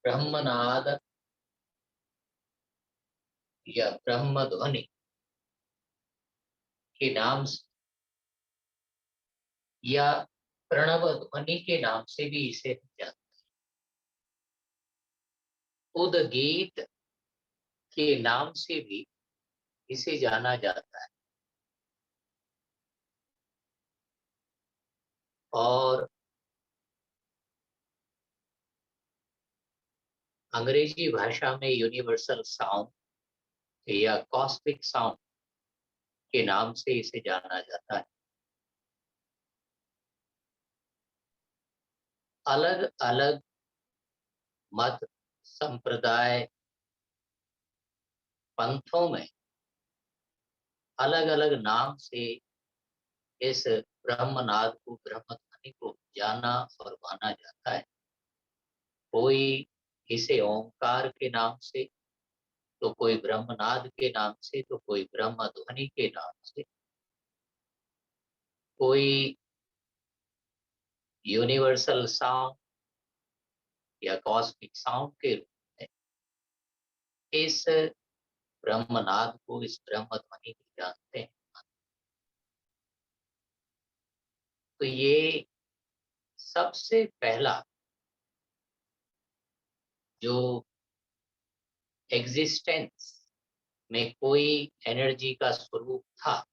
ब्रह्मनाद या ब्रह्म ध्वनि के नाम से या प्रणव ध्वनि के नाम से भी इसे जानते हैं। उदगीत के नाम से भी इसे जाना जाता है। और अंग्रेजी भाषा में यूनिवर्सल साउंड या कॉस्मिक साउंड के नाम से इसे जाना जाता है। अलग अलग मत, संप्रदाय, पंथों में अलग अलग नाम से इस ब्रह्मनाद को, ब्रह्म ध्वनि को जाना और माना जाता है। कोई इसे ओंकार के नाम से, तो कोई ब्रह्मनाद के नाम से, तो कोई ब्रह्म ध्वनि के नाम से, कोई यूनिवर्सल साउंड या कॉस्मिक साउंड के रूप में इस ब्रह्मनाद को, इस ब्रह्म ध्वनि को जानते हैं। तो ये सबसे पहला जो एग्जिस्टेंस में कोई एनर्जी का स्वरूप था,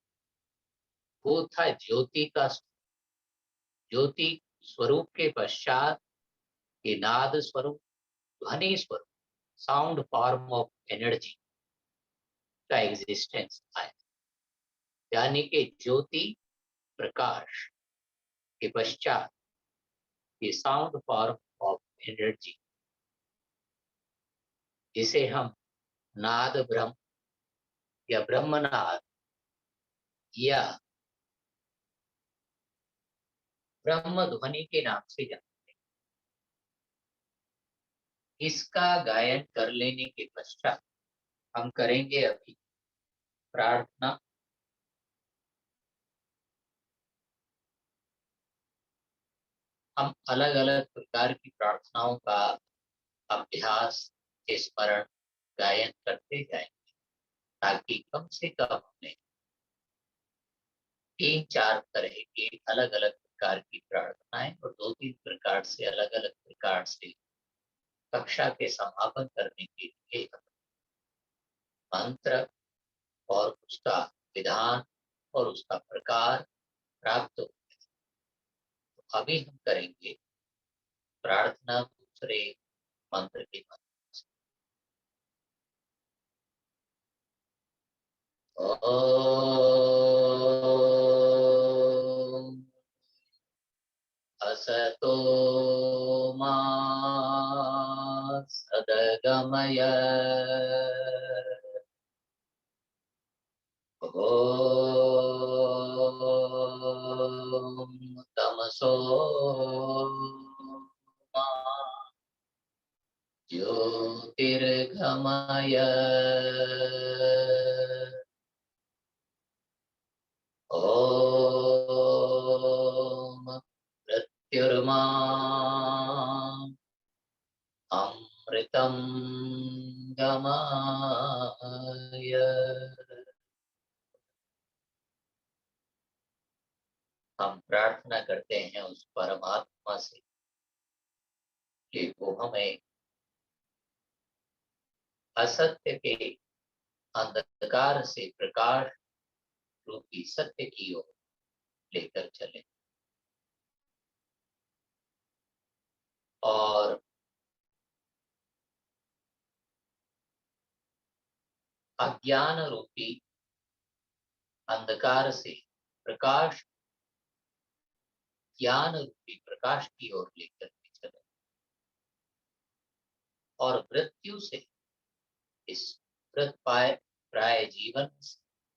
वो था ज्योति का स्वरूप। ज्योति स्वरूप के पश्चात ये नाद स्वरूप, ध्वनि स्वरूप, साउंड फॉर्म ऑफ एनर्जी का एग्जिस्टेंस आया। यानी कि ज्योति, प्रकाश के पश्चात ये साउंड फॉर्म ऑफ एनर्जी, जिसे हम नाद ब्रह्म या ब्रह्मनाद या ब्रह्म ध्वनि के नाम से जानते हैं। इसका गायन कर लेने के पश्चात हम करेंगे अभी प्रार्थना। हम अलग अलग प्रकार की प्रार्थनाओं का अभ्यास, स्मरण, गायन करते जाएंगे, ताकि कम से कम हमें 3-4 तरह के अलग अलग प्रकार की प्रार्थनाएं और 2-3 प्रकार से अलग अलग प्रकार से कक्षा के समापन करने के लिए मंत्र और उसका विधान और उसका प्रकार प्राप्त हो। तो अभी हम करेंगे प्रार्थना दूसरे मंत्र के मध्य से। ओम असतो मा सद्गमय, ओम तमसो मा ज्योतिर्गमय, ओम मृत्युर्मा अमृतं गमय। हम प्रार्थना करते हैं उस परमात्मा से कि वो हमें असत्य के अंधकार से प्रकाश रूपी सत्य की ओर लेकर चले, और अज्ञान रूपी अंधकार से प्रकाश, ज्ञान रूपी प्रकाश की ओर लेकर के चले, और मृत्यु से, इस मृत प्राय जीवन,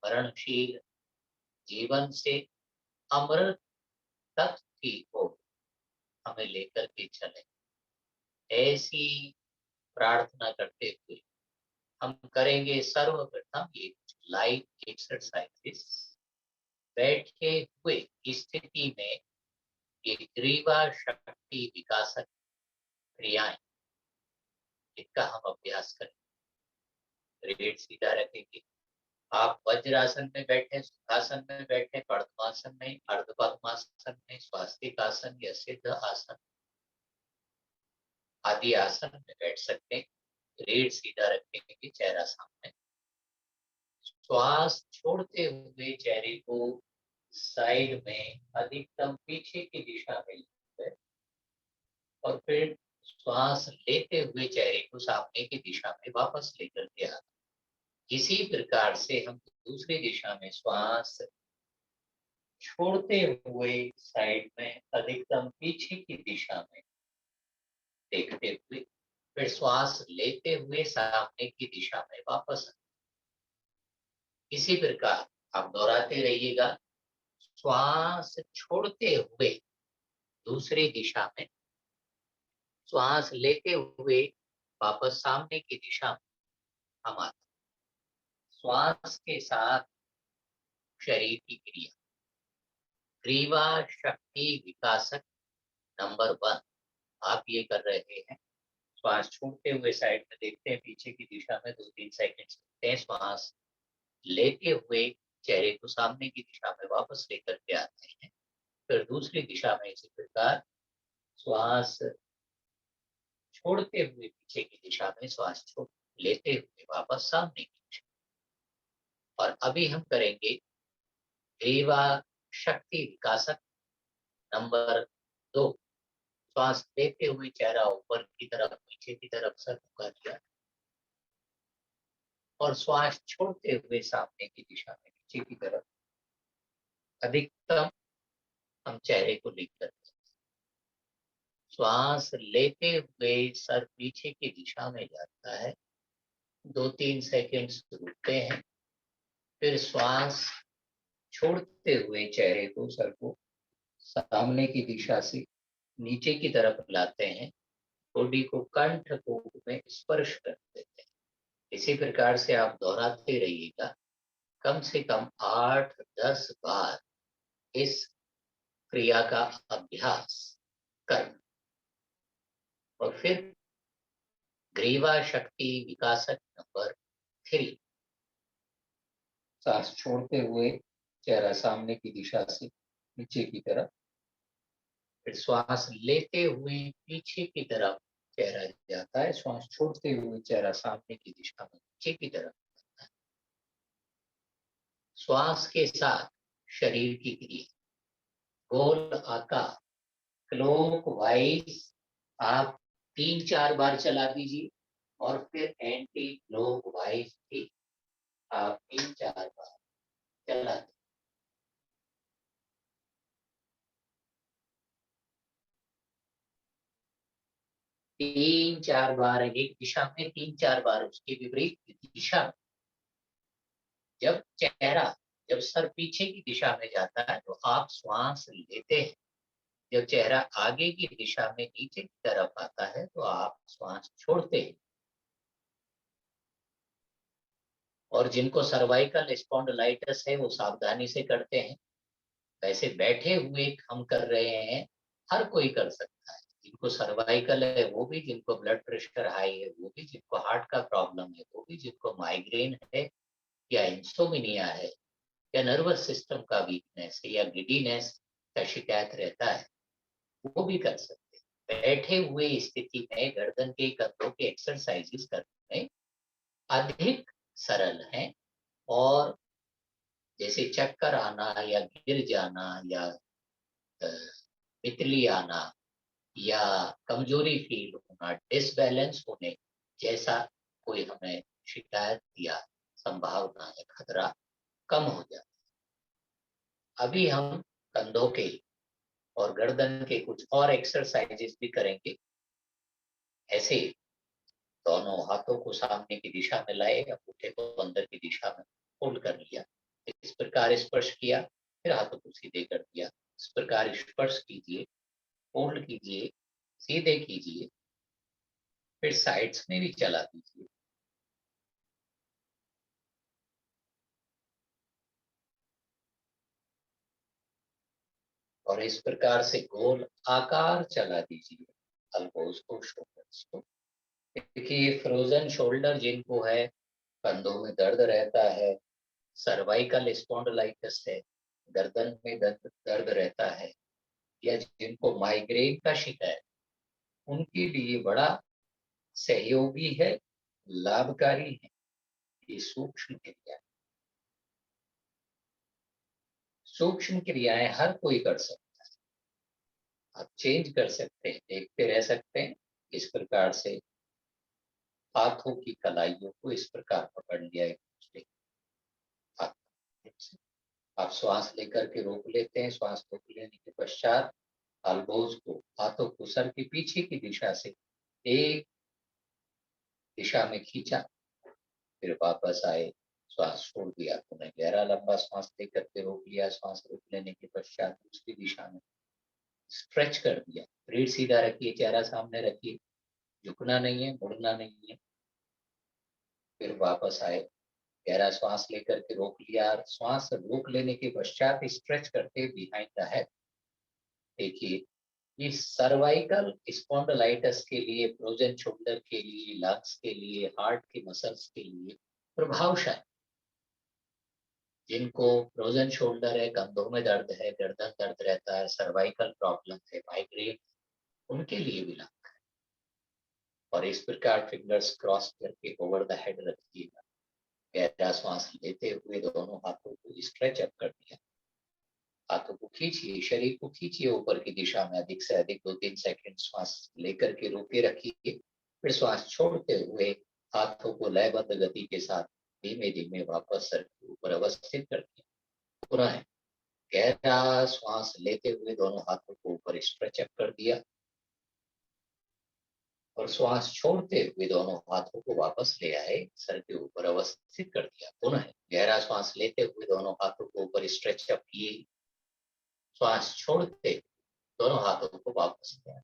मरणशील जीवन से अमृत तत्व की ओर हमें लेकर के चले। ऐसी प्रार्थना करते हुए हम करेंगे सर्वप्रथम ये लाइट एक्सरसाइजेस। बैठे हुए स्थिति में ये ग्रीवा शक्ति विकासक क्रियाएं इनका हम अभ्यास करें। रीढ़ सीधा रखेंगे। आप वज्रासन में बैठे, सुखासन में बैठे, पद्मासन में, अर्ध पद्मासन में, स्वास्तिक आसन या सिद्ध आसन आदि आसन में बैठ सकते हैं। रीढ़ सीधा रखेंगे, चेहरा सामने। श्वास छोड़ते हुए चेहरे को साइड में अधिकतम पीछे की दिशा में लेते हैं और फिर श्वास लेते हुए चेहरे को सामने की दिशा में वापस लेकर के आते हैं। इसी प्रकार से हम दूसरी दिशा में श्वास छोड़ते हुए साइड में अधिकतम पीछे की दिशा में देखते हुए फिर श्वास लेते हुए सामने की दिशा में वापस। इसी प्रकार आप दोहराते रहिएगा। श्वास छोड़ते हुए दूसरी दिशा में, श्वास लेते हुए वापस सामने की दिशा में हम आते। श्वास के साथ शरीर की क्रिया। ग्रीवा शक्ति विकासक नंबर 1 आप ये कर रहे हैं। श्वास छोड़ते हुए साइड में देखते हैं, पीछे की दिशा में 2-3 सेकंड सकते हैं। श्वास लेते हुए चेहरे को सामने की दिशा में वापस लेकर के आते हैं। फिर दूसरी दिशा में इसी प्रकार श्वास छोड़ते हुए पीछे की दिशा में श्वास छोड़ लेते हुए वापस सामने की दिशा। और अभी हम करेंगे ग्रीवा शक्ति विकासक नंबर 2। श्वास लेते हुए चेहरा ऊपर की तरफ, नीचे की तरफ सर झुका दिया और श्वास छोड़ते हुए सामने की दिशा में नीचे की तरफ अधिकतम हम चेहरे को लेकर श्वास लेते हुए सर पीछे की दिशा में जाता है। 2-3 सेकंड रुकते हैं। फिर श्वास छोड़ते हुए चेहरे को, सर को सामने की दिशा से नीचे की तरफ लाते हैं। बॉडी को कंठ कोट में स्पर्श कर देते हैं। इसी प्रकार से आप दोहराते रहिएगा। कम से कम 8-10 बार इस क्रिया का अभ्यास करना। और फिर ग्रीवा शक्ति विकासक नंबर 3। सांस छोड़ते हुए चेहरा सामने की दिशा से नीचे की तरफ, फिर श्वास लेते हुए पीछे की तरफ चेहरा जाता है। श्वास छोड़ते हुए चेहरा सामने की दिशा में नीचे की तरफ जाता है। श्वास के साथ शरीर की क्रिया। गोल आकार क्लॉकवाइज आप 3-4 बार चला दीजिए और फिर एंटी क्लॉकवाइज भी आप 3-4 बार चला दीजिए। 3-4 बार एक दिशा में, 3-4 बार उसके विपरीत दिशा। जब चेहरा, जब सर पीछे की दिशा में जाता है तो आप श्वास लेते हैं। जब चेहरा आगे की दिशा में नीचे की तरफ आता है तो आप श्वास छोड़ते हैं। और जिनको सर्वाइकल स्पॉन्डिलाइटिस है वो सावधानी से करते हैं। वैसे बैठे हुए हम कर रहे हैं, हर कोई कर सकता है। जिनको सर्वाइकल है वो भी, जिनको ब्लड प्रेशर हाई है वो भी, जिनको हार्ट का प्रॉब्लम है वो भी, जिनको माइग्रेन है या इंसोमिनिया है या नर्वस सिस्टम का वीकनेस है या गिडीनेस का शिकायत रहता है, वो भी कर सकते हैं। बैठे हुए स्थिति में गर्दन के कंधों के एक्सरसाइजेस करने अधिक सरल हैं। और जैसे चक्कर आना या गिर जाना या तितली आना या कमजोरी फील होना, डिसबैलेंस होने जैसा कोई हमें शिकायत या संभावना या खतरा कम हो जाता है। अभी हम कंधों के और गर्दन के कुछ और एक्सरसाइजेस भी करेंगे। ऐसे दोनों हाथों को सामने की दिशा में लाए, अंगूठे को अंदर की दिशा में फोल्ड कर लिया, इस प्रकार स्पर्श किया, फिर हाथों को सीधे कर दिया। इस प्रकार स्पर्श कीजिए, फोल्ड कीजिए, सीधे कीजिए, फिर साइड्स में भी चला दीजिए। और इस प्रकार से गोल आकार चला दीजिए। अल्बोज को, शोल्डर्स को। देखिए, फ्रोजन शोल्डर जिनको है, कंधों में दर्द रहता है, सर्वाइकल स्पॉन्डिलाइटिस है, गर्दन में दर्द दर्द रहता है, या जिनको माइग्रेन का शिकायत, उनके लिए बड़ा सहयोगी है, लाभकारी है ये सूक्ष्म क्रिया। सूक्ष्म क्रियाएं हर कोई कर सकता है। आप चेंज कर सकते हैं, देखते रह सकते हैं। इस प्रकार से हाथों की कलाइयों को इस प्रकार पकड़ लिया एक दूसरे के हाथ से। आप श्वास लेकर के रोक लेते हैं। श्वास रोक लेने के पश्चात एल्बोज को, हाथों को सर के पीछे की दिशा से एक दिशा में खींचा, फिर वापस आए, श्वास छोड़ दिया, पुनः गहरा लंबा श्वास लेकर के रोक लिया। श्वास रोक लेने के पश्चात दूसरी दिशा में स्ट्रेच कर दिया। रीढ़ सीधा रखिए, चेहरा सामने रखिए, झुकना नहीं है, मुड़ना नहीं है। फिर वापस आए, गहरा श्वास लेकर के रोक लिया। श्वास रोक लेने के पश्चात स्ट्रेच करते बिहाइंड द हेड। देखिए, ये सर्वाइकल स्पॉन्डिलाइटिस के लिए, फ्रोजन शोल्डर के लिए, लंग्स के लिए, हार्ट के मसल्स के लिए प्रभावशाली। जिनको फ्रोजन शोल्डर है, कंधों में दर्द है, गर्दन दर्द रहता है, सर्वाइकल प्रॉब्लम है, माइग्रेन, उनके लिए भी लाभ। और इस प्रकार फिंगर्स क्रॉस करके ओवर द हेड रखिएगा। गहरा श्वास लेते हुए दोनों हाथों को स्ट्रेच अप कर दिया। हाथों को खींचिए, शरीर को खींचिए ऊपर की दिशा में, अधिक से अधिक 2-3 सेकंड श्वास लेकर के रोके रखिए। फिर श्वास छोड़ते हुए हाथों को लयबद्ध गति के साथ धीमे धीमे वापस सर के ऊपर अवस्थित कर दिया। पुनः गहरा श्वास लेते हुए दोनों हाथों को ऊपर स्ट्रेच अप कर दिया और श्वास छोड़ते हुए दोनों हाथों को वापस ले आए, सर के ऊपर अवस्थित कर दिया। पुनः गहरा श्वास लेते हुए दोनों हाथों को ऊपर स्ट्रेच अप किए, श्वास छोड़ते दोनों हाथों को वापस ले आए।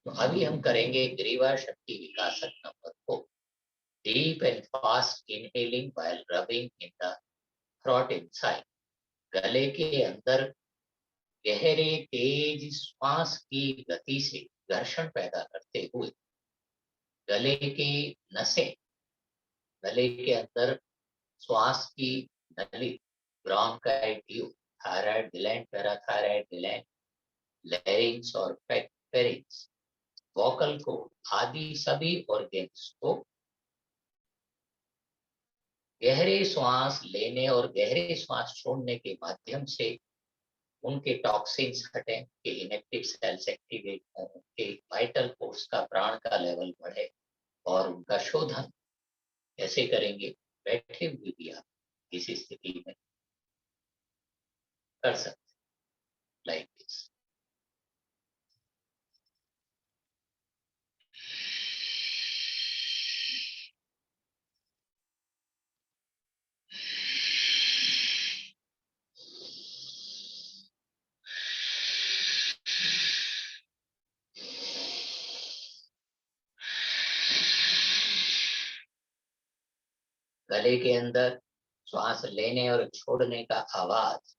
तो अभी हम करेंगे ग्रीवा शक्ति विकासक number 4। Deep and fast inhaling while rubbing in the throat inside. गले के अंदर गहरे तेज श्वास की गति से घर्षण पैदा करते हुए गले की नसें, गले के अंदर श्वास की नली, bronchi tube, thyroid gland, parathyroid gland, larynx और फेरिंक्स, वोकल कोर्ड आदि सभी ऑर्गेन्स को गहरे श्वास लेने और गहरे श्वास छोड़ने के माध्यम से उनके टॉक्सिन्स हटें, के इनेक्टिव सेल्स एक्टिवेट हों, उनके वाइटल फोर्स का, प्राण का लेवल बढ़े और उनका शोधन कैसे करेंगे, बैठे हुए भी आप इस स्थिति में कर सकते, लाइक दिस। गले के अंदर श्वास लेने और छोड़ने का आवाज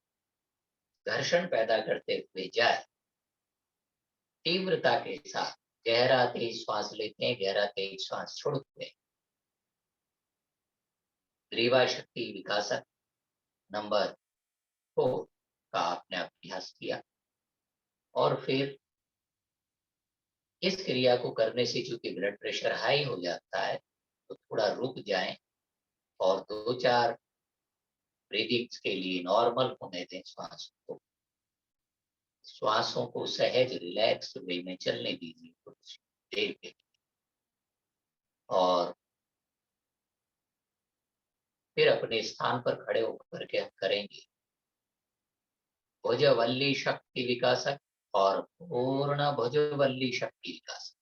घर्षण पैदा करते हुए जाए, तीव्रता के साथ गहरा तेज श्वास लेते हैं, गहरा तेज श्वास छोड़ते हैं। ग्रीवा शक्ति विकासक नंबर 4 का आपने अभ्यास किया और फिर इस क्रिया को करने से चूंकि ब्लड प्रेशर हाई हो जाता है, तो थोड़ा रुक जाएं और 2-4 ब्रीदिंग्स के लिए नॉर्मल होने दें श्वास को। श्वासों को सहज रिलैक्स वे में चलने दीजिए कुछ देर के लिए और फिर अपने स्थान पर खड़े होकर के हम करेंगे भुजवल्ली शक्ति विकासक और पूर्ण भुजवल्ली शक्ति विकासक।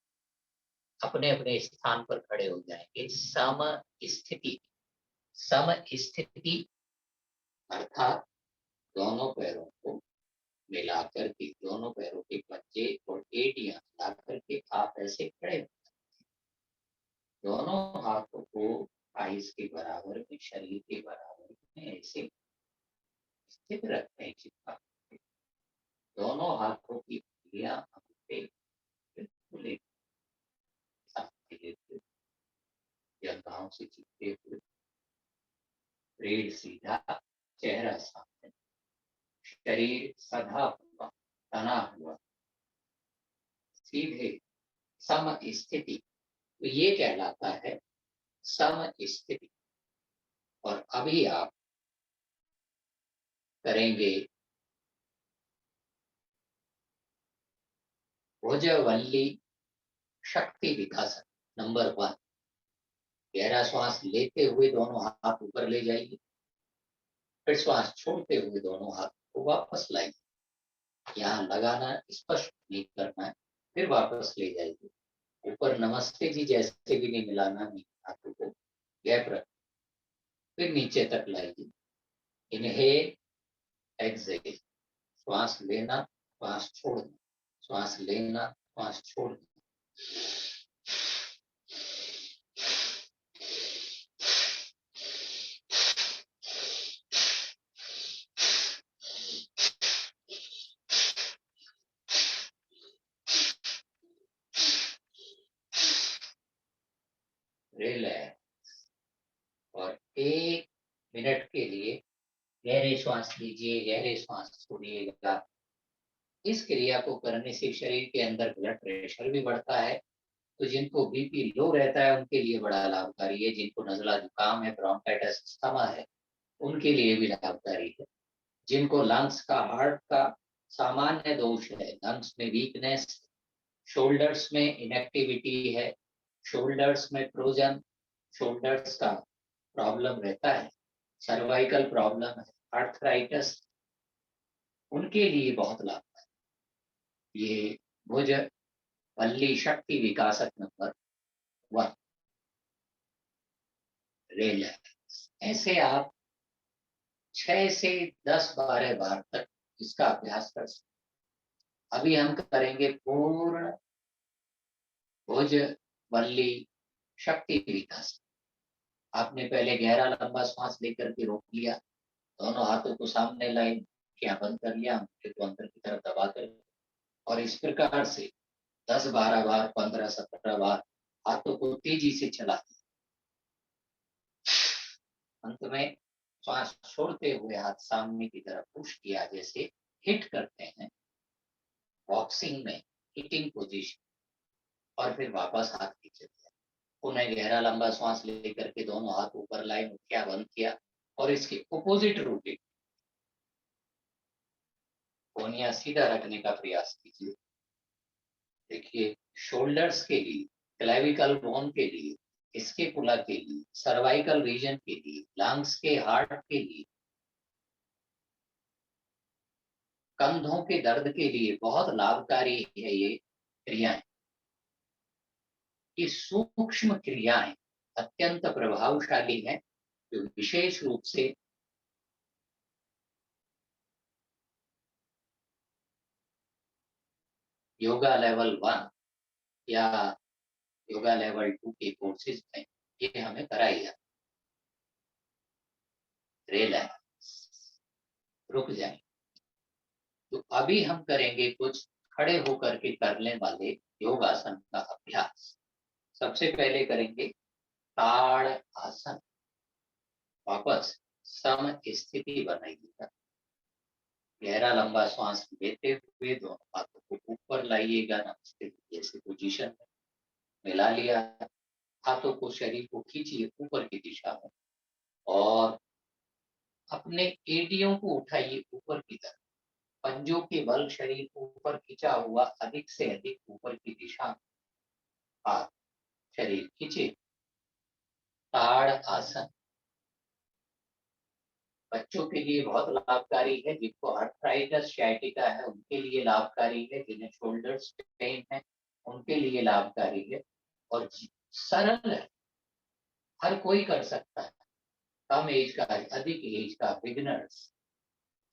अपने अपने स्थान पर खड़े हो जाएंगे। सम स्थिति, सम स्थिति अर्थात दोनों पैरों को मिलाकर के, दोनों पैरों के पंजे और एड़ियां मिलाकर के आप ऐसे खड़े हो, दोनों हाथों को आइस के बराबर में, शरीर के बराबर में ऐसे स्थित रखते हैं। चिपका दोनों हाथों की उंगलियां हम पे बिल्कुल एक साथ लेते सधा हुआ, तना हुआ, सीधे सम स्थिति, तो ये कहलाता है सम स्थिति। और अभी आप करेंगे भुजवल्ली शक्ति विकास नंबर 1। गहरा श्वास लेते हुए दोनों हाथ ऊपर ले जाइए, फिर श्वास छोड़ते हुए दोनों हाथ को वापस लाइए। यहाँ लगाना स्पष्ट नहीं करना है, फिर वापस ले जाइए। ऊपर नमस्ते जी जैसे भी नहीं मिलाना, नहीं, हाथों को गैप रख, फिर नीचे तक लाइए। इनहेल, एक्सहेल, श्वास लेना, श्वास छोड़ना, श्वास लेना, श्वास छोड़ना। रिलैक्स। और 1 मिनट के लिए गहरे श्वास लीजिए, गहरे श्वास छोड़िएगा। इस क्रिया को करने से शरीर के अंदर ब्लड प्रेशर भी बढ़ता है। तो जिनको बीपी लो रहता है उनके लिए बड़ा लाभकारी है, जिनको नजला जुकाम है, ब्रोंकाइटिस अस्थमा है, उनके लिए भी लाभकारी है। जिनको लंग्स का, हार्ट का सामान्य दोष है, लंग्स में वीकनेस, शोल्डर्स में इनएक्टिविटी है, शोल्डर्स में फ्रोजन, शोल्डर्स का प्रॉब्लम रहता है, सर्वाइकल प्रॉब्लम है, आर्थराइटिस, उनके लिए बहुत लाभ है ये भुज वल्ली शक्ति विकासक नंबर 1 रिलैक्स। ऐसे आप 6 से 10-12 बार तक इसका अभ्यास कर सकते। अभी हम करेंगे पूर्ण भुज वल्ली शक्ति विकास। आपने पहले गहरा लंबा श्वास लेकर के रोक लिया, दोनों हाथों को सामने लाए, क्या बंद कर लिया, अंगूठे को अंदर की तरफ दबा कर, और इस प्रकार से 10-12 बार, 15-17 बार हाथों को तेजी से चला दिया। अंत में श्वास छोड़ते हुए हाथ सामने की तरफ पुश किया, जैसे हिट करते हैं बॉक्सिंग में, हिटिंग पोजीशन, और फिर वापस हाथ नीचे दिया। पुनः गहरा लंबा श्वास लेकर के दोनों हाथ ऊपर लाए, मुठ्ठियां बंद किया, और इसके अपोजिट रोटेट, कोहनियां सीधा रखने का प्रयास कीजिए। देखिए, शोल्डर्स के लिए, क्लेविकल बोन के लिए, स्कैपुला के लिए, सर्वाइकल रीजन के लिए, लंग्स के, हार्ट के लिए, कंधों के दर्द के लिए बहुत लाभकारी है ये क्रियाएं। ये सूक्ष्म क्रियाएं अत्यंत प्रभावशाली हैं, जो विशेष रूप से योगा लेवल 1 या योगा लेवल 2 के कोर्सेज में ये हमें कराई जाती। रिलैक्स, रुक जाए। तो अभी हम करेंगे कुछ खड़े होकर के करने वाले योगासन का अभ्यास। सबसे पहले करेंगे ताड़ आसन। वापस सम स्थिति बनाइएगा, गहरा लंबा श्वास लेते हुए दोनों हाथों को ऊपर लाइएगा, नमस्ते जैसे पोजीशन में मिला लिया। हाथों को, शरीर को खींचिए ऊपर की दिशा में, और अपने एड़ियों को उठाइए ऊपर की तरफ। पंजों के बल शरीर को ऊपर खींचा हुआ, अधिक से अधिक ऊपर की दिशा में हाथ, शरीर खींचे। ताड़ आसन बच्चों के लिए बहुत लाभकारी है, जिनको आर्थराइटिस शाइटिका है उनके लिए लाभकारी है, जिन्हें शोल्डर्स पेन है उनके लिए लाभकारी है, और सरल है, हर कोई कर सकता है। कम एज का, अधिक एज का, बिगिनर्स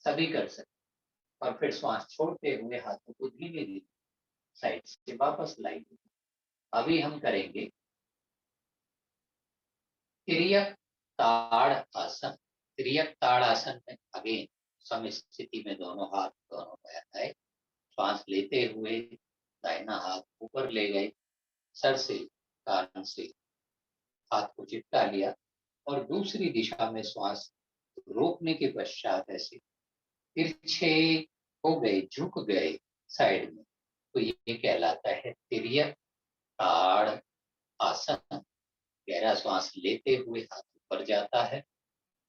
सभी कर सकते। और फिर श्वास छोड़ते हुए हाथों को धीरे धीरे साइड से वापस लाइए। अभी हम करेंगे तिर्यक ताड़ आसन। तिर्यक ताड़ आसन में अगेन सम स्थिति में दोनों हाथ, दोनों पैर आए, श्वास लेते हुए दाहिना हाथ ऊपर ले गए, सर से, कान से हाथ को चिपका लिया, और दूसरी दिशा में श्वास रोकने के पश्चात ऐसे तिरछे हो गए, झुक गए साइड में, तो ये कहलाता है तिर्यक ताड़ आसन। गहरा श्वास लेते हुए हाथ ऊपर जाता है,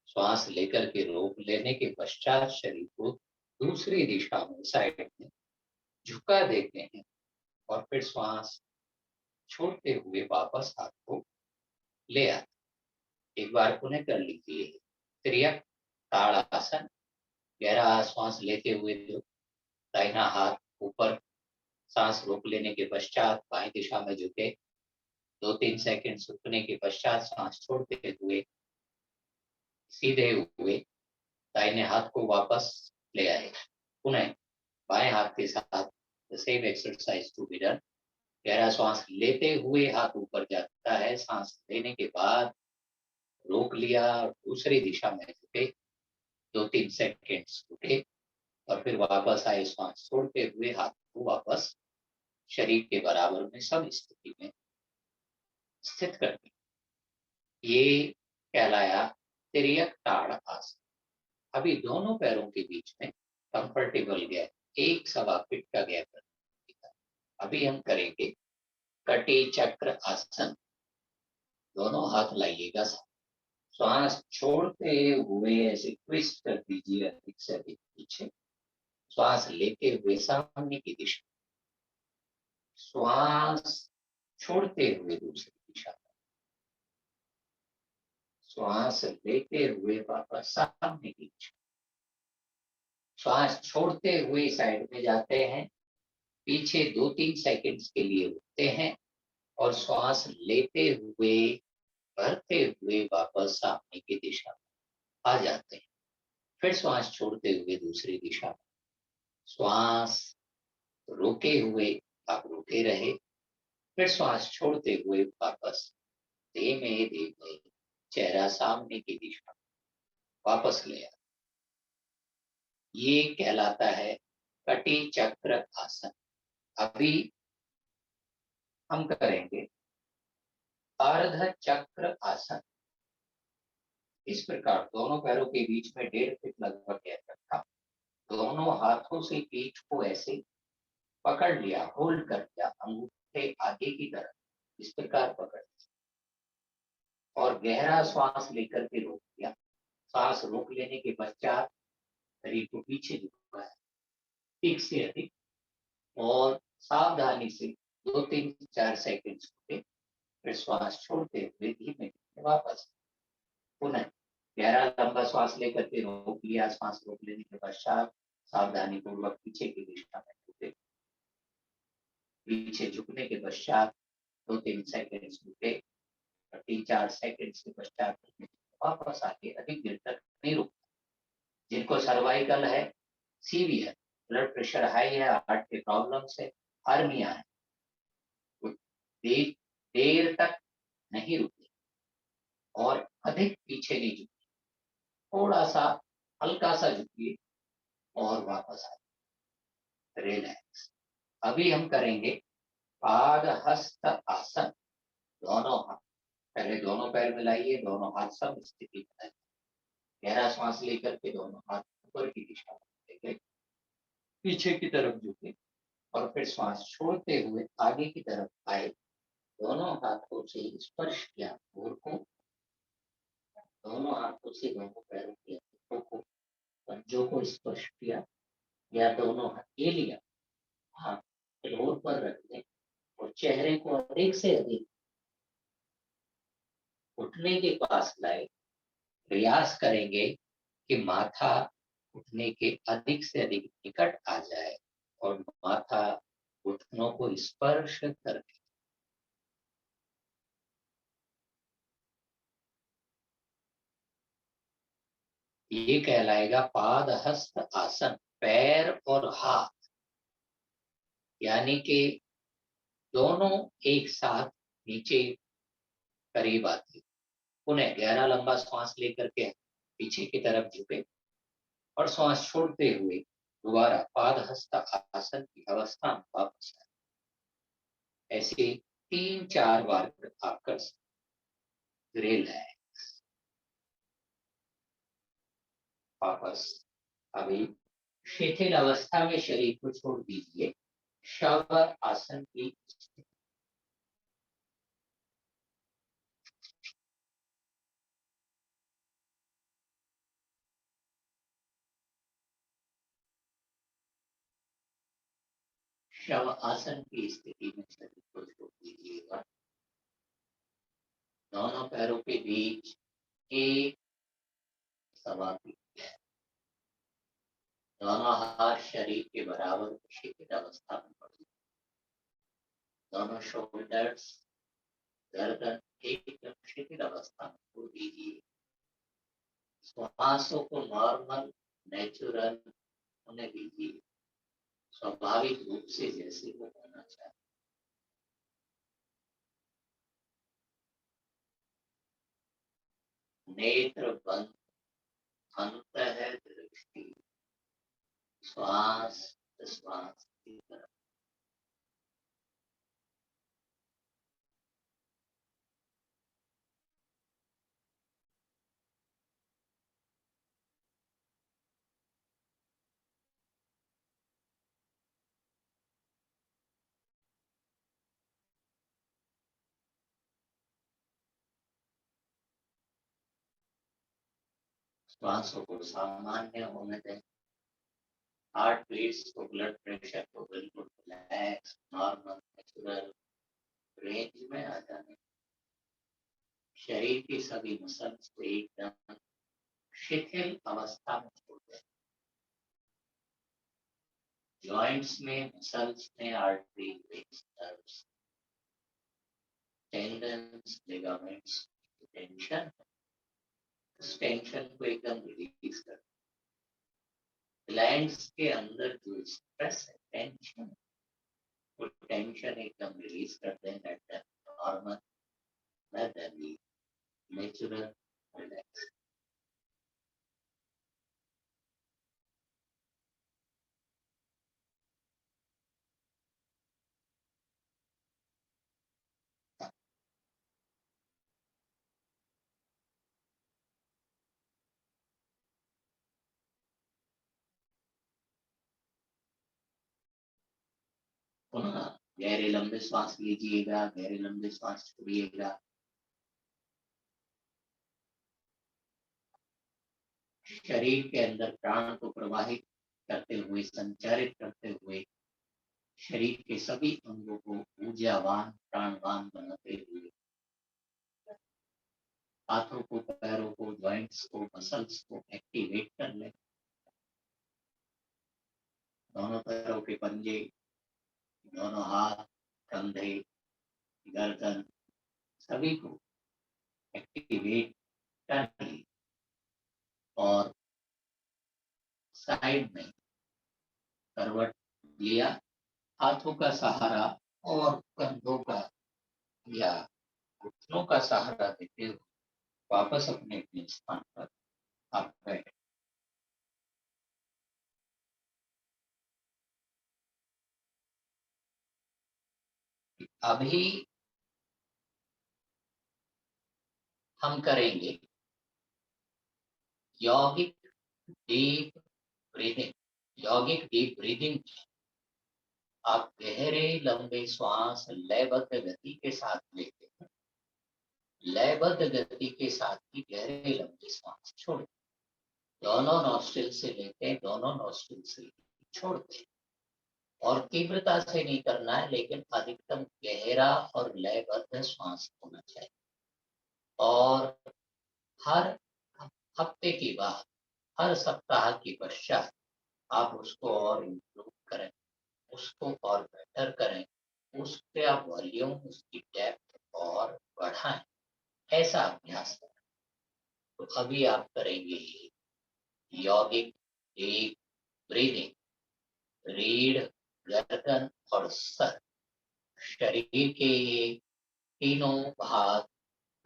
श्वास लेकर के रोक लेने के पश्चात शरीर को दूसरी दिशा में साइड में झुका देते हैं और फिर श्वास छोड़ते हुए वापस हाथ को ले आते। एक बार पुनः कर लीजिए। त्रियक ताड़ासन। गहरा श्वास लेते हुए दाहिना हाथ ऊपर, सांस रोक लेने के पश्चात बाएं दिशा में झुके, 2-3 सेकंड रुकने के पश्चात सांस छोड़ते हुए सीधे हुए दाहिने हाथ को वापस ले आए। पुनः बाएं हाथ के साथ the same exercise to be done. गहरा श्वास लेते हुए हाथ ऊपर जाता है, सांस लेने के बाद रोक लिया और दूसरी दिशा में झुके, 2-3 सेकंड्स रुके और फिर वापस आए, श्वास छोड़ते हुए हाथ को वापस शरीर के बराबर में सम स्थिति में स्थित कर दिया। ये कहलाया तिर्यक ताड़ आसन। अभी दोनों पैरों के बीच में कंफर्टेबल गैप, 1-1.25 फीट का गैप रखा। अभी हम करेंगे कटी चक्र आसन। दोनों हाथ लाइएगा, श्वास छोड़ते हुए ऐसे ट्विस्ट कर दीजिए अधिक से अधिक पीछे, श्वास लेते हुए सामने की दिशा, श्वास छोड़ते हुए दूसरी दिशा, श्वास लेते हुए वापस सामने की दिशा, श्वास छोड़ते हुए साइड में जाते हैं, पीछे 2-3 सेकंड्स के लिए रुकते हैं और श्वास लेते हुए भरते हुए वापस सामने की दिशा में आ जाते हैं। फिर श्वास छोड़ते हुए दूसरी दिशा में, श्वास रोके हुए आप रोके रहे, फिर श्वास छोड़ते हुए वापस धीमे धीमे चेहरा सामने की दिशा वापस ले आ। ये कहलाता है कटी चक्र आसन। अभी हम करेंगे अर्ध चक्र आसन। इस प्रकार दोनों पैरों के बीच में 1.5 फीट लगभग गैप रखा, दोनों हाथों से पीठ को ऐसे पकड़ लिया, होल्ड कर लिया, अंगूठे आगे की तरफ इस प्रकार पकड़ और गहरा श्वास लेकर के रोक लिया। सांस रोक लेने के पश्चात शरीर को पीछे झुकाया, एक से अधिक, और सावधानी से 2-3-4 सेकंड रुके, फिर श्वास छोड़ते हुए धीमे वापस। पुनः गहरा लंबा श्वास लेकर के रोक लिया, श्वास रोक लेने के पश्चात सावधानी पूर्वक पीछे की दिशा में झुके, पीछे झुकने के पश्चात 2-3 सेकंड रुके, 3-4 सेकंड के पश्चात वापस आके अधिक देर तक नहीं रुक। जिनको सर्वाइकल है, सीवियर ब्लड प्रेशर हाई है, हार्ट के प्रॉब्लम से, हार्निया है, देर तक नहीं रुके और अधिक पीछे नहीं झुके, थोड़ा सा हल्का सा झुकिए और वापस आए, रिलैक्स। अभी हम करेंगे पाद हस्त आसन। दोनों हाथ, पहले दोनों पैर मिलाइए, दोनों हाथ सम स्थिति में, गहरा श्वास लेकर के दोनों हाथ ऊपर की दिशा में लेके पीछे की तरफ झुके और फिर श्वास छोड़ते हुए आगे की तरफ आए, दोनों हाथों से स्पर्श किया भूर को, दोनों हाथों से दोनों पैरों के हाथों को, पंजों को स्पर्श किया या दोनों हाथ ये लिया, हाथ फ्लोर पर रख दें और चेहरे को अधिक से अधिक घुटने के पास लाए। प्रयास करेंगे कि माथा घुटने के अधिक से अधिक निकट आ जाए और माथा घुटनों को स्पर्श करके। ये कहलाएगा पाद हस्त आसन। पैर और हाथ यानी कि दोनों एक साथ नीचे करीब आते। पुनः गहरा लंबा श्वास लेकर के पीछे की तरफ झुके और श्वास छोड़ते हुए दोबारा पाद हस्त आसन की अवस्था में वापस आए। ऐसे 3-4 बार आप कर सकते। रिलैक्स। वापस अभी शिथिल अवस्था में शरीर को छोड़ दीजिए। शव आसन की शव आसन की स्थिति में शरीर को छोड़ दीजिएगा। दोनों पैरों के बीच एक सवा फीट, दोनों हाथ शरीर के बराबर शिथिल अवस्था में पड़े। दोनों शोल्डर्स गर्दन एकदम शिथिल अवस्था में छोड़ दीजिए। श्वासों को नॉर्मल नेचुरल होने दीजिए, स्वाभाविक रूप से जैसे वो होना चाहिए। नेत्र बंद, अंतः दृष्टि श्वास श्वास की तरफ। श्वासों को सामान्य होने दें। हार्ट बीट्स को, ब्लड प्रेशर को बिल्कुल रिलैक्स नॉर्मल नेचुरल रेंज में आ जाने। शरीर की सभी मसल्स को एकदम शिथिल अवस्था में छोड़ दें। जॉइंट्स में, मसल्स में, artery, veins, nerves, tendons, ligaments tension, उस टेंशन को एकदम रिलीज कर। ग्लैंड्स के अंदर जो स्ट्रेस है, टेंशन, वो टेंशन एकदम रिलीज कर दें। Let that normal, let that be natural, relax. पुनः गहरे लंबे श्वास लीजिएगा, गहरे लंबे श्वास छोड़िएगा। शरीर के अंदर प्राण को प्रवाहित करते हुए, संचारित करते हुए, शरीर के सभी अंगों को ऊर्जावान, प्राणवान बनाते हुए, हाथों को, पैरों को, जॉइंट्स को, मसल्स को एक्टिवेट कर ले। दोनों पैरों के पंजे, दोनों हाथ, कंधे, गर्दन, सभी को एक्टिवेट कर ली और साइड में करवट लिया। हाथों का सहारा और कंधों का या घुटनों का सहारा देते हुए वापस अपने अपने स्थान पर आप बैठे। अभी हम करेंगे यौगिक डीप ब्रीदिंग। यौगिक डीप ब्रीदिंग, आप गहरे लंबे श्वास लयबद्ध गति के साथ लेते हैं, लयबद्ध गति के साथ ही गहरे लंबे श्वास छोड़ते। दोनों नॉस्ट्रिल से लेते हैं, दोनों नॉस्ट्रिल से छोड़ते हैं। और तीव्रता से नहीं करना है, लेकिन अधिकतम गहरा और लयबद्ध श्वास होना चाहिए। और हर हफ्ते के बाद, हर सप्ताह के पश्चात आप उसको और इम्प्रूव करें, उसको और बेटर करें, उसके आप वॉल्यूम, उसकी डेप्थ और बढ़ाएं। ऐसा अभ्यास करें। तो अभी आप करेंगे यौगिक डीप ब्रीदिंग। रीढ़, गर्दन और सर, शरीर के ये तीनों भाग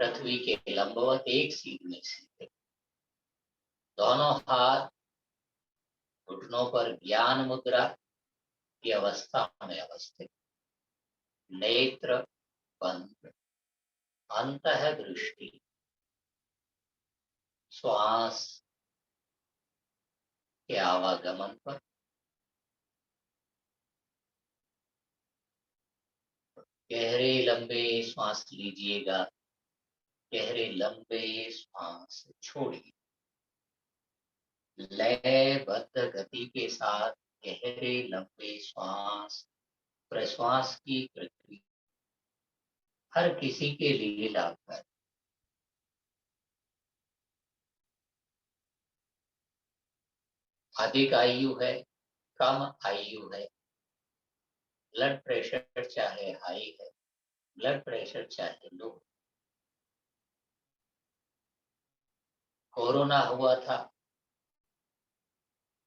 पृथ्वी के लंबवत एक सीधे से। दोनों हाथ घुटनों पर ज्ञान मुद्रा की अवस्था में अवस्थित, नेत्र बंद, अंतः दृष्टि, श्वास के आवागमन पर गहरे लंबे श्वास लीजिएगा, गहरे लंबे श्वास छोड़िए। लयबद्ध गति के साथ गहरे लंबे श्वास प्रश्वास की प्रक्रिया हर किसी के लिए लाभकारी। अधिक आयु है, कम आयु है, ब्लड प्रेशर चाहे हाई है, ब्लड प्रेशर चाहे लो, कोरोना हुआ था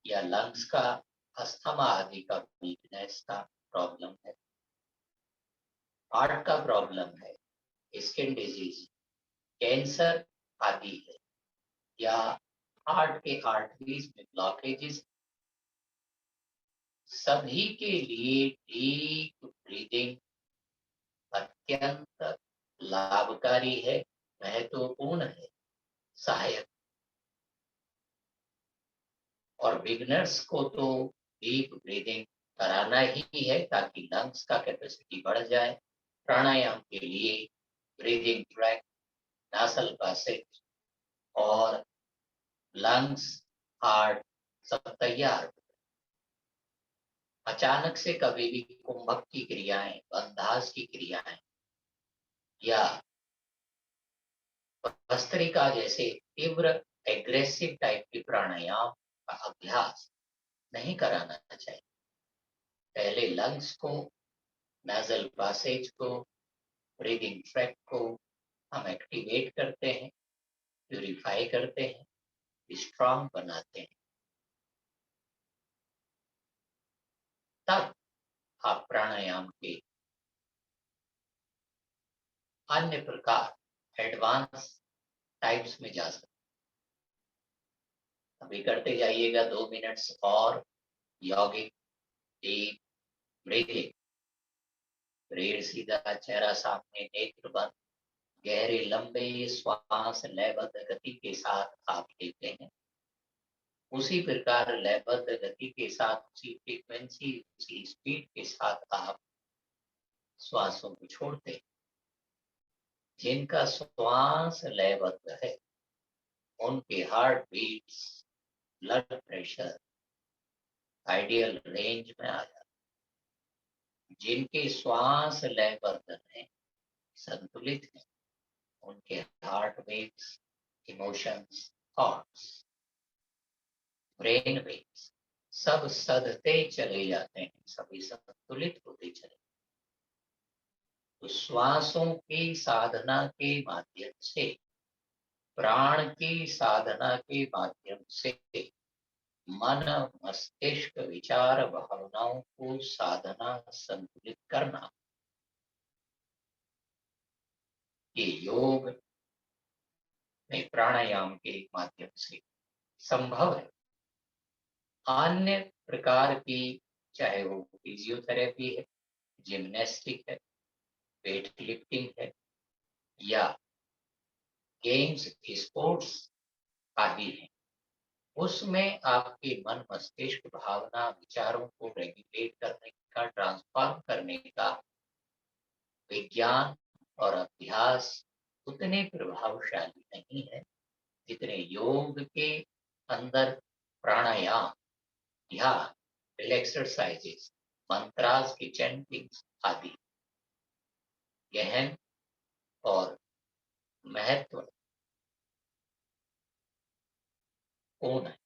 या लंग्स का अस्थमा आदि का वीकनेस था, प्रॉब्लम है, हार्ट का प्रॉब्लम है, स्किन डिजीज, कैंसर आदि है, या हार्ट के आर्टरीज में ब्लॉकेजेस, सभी के लिए डीप ब्रीदिंग अत्यंत लाभकारी है, महत्वपूर्ण है, सहायक। और बिगनर्स को तो डीप ब्रीदिंग कराना ही है ताकि लंग्स का कैपेसिटी बढ़ जाए। प्राणायाम के लिए ब्रीदिंग ट्रैक, नासल पैसेज और लंग्स, हार्ट सब तैयार। अचानक से कभी भी कुंभक की क्रियाएं, बंधास की क्रियाएं या भस्त्रिका जैसे तीव्र एग्रेसिव टाइप की प्राणायाम का अभ्यास नहीं कराना चाहिए। पहले लंग्स को, नाजल पैसेज को, ब्रीदिंग ट्रैक को हम एक्टिवेट करते हैं, प्यूरिफाई करते हैं, स्ट्रांग बनाते हैं, तब आप प्राणायाम के अन्य प्रकार एडवांस टाइप्स में जा सकते। अभी करते जाइएगा 2 मिनट्स और यौगिक डीप ब्रीथिंग। रीढ़ सीधा, चेहरा सामने, नेत्र बंद, गहरे लंबे श्वास लयबद्ध गति के साथ आप लेते हैं। उसी प्रकार लयबद्ध गति के साथ, उसी फ्रीक्वेंसी, उसी स्पीड के साथ आप श्वासों को छोड़ते हैं। जिनका श्वास लयबद्ध है उनके heart beats, blood pressure ideal range में आ जाता है। जिनके श्वास लयबद्ध है, संतुलित है, उनके heart waves, emotions, thoughts, brain waves सब सधते चले जाते हैं, सभी संतुलित होते चले। तो श्वासों की साधना के माध्यम से, प्राण की साधना के माध्यम से मन, मस्तिष्क, विचार, भावनाओं को साधना संतुलित करना, ये योग में प्राणायाम के माध्यम से संभव है। अन्य प्रकार की, चाहे वो फिजियोथेरेपी है, जिम्नास्टिक है, वेट लिफ्टिंग है, या गेम्स, स्पोर्ट्स आदि है, उसमें आपके मन, मस्तिष्क, भावना, विचारों को रेगुलेट करने का, ट्रांसफॉर्म करने का विज्ञान और अभ्यास उतने प्रभावशाली नहीं है जितने योग के अंदर प्राणायाम, ध्यान, एक्सरसाइजेस, मंत्रास की चैंटिंग आदि गहन और महत्वपूर्ण है।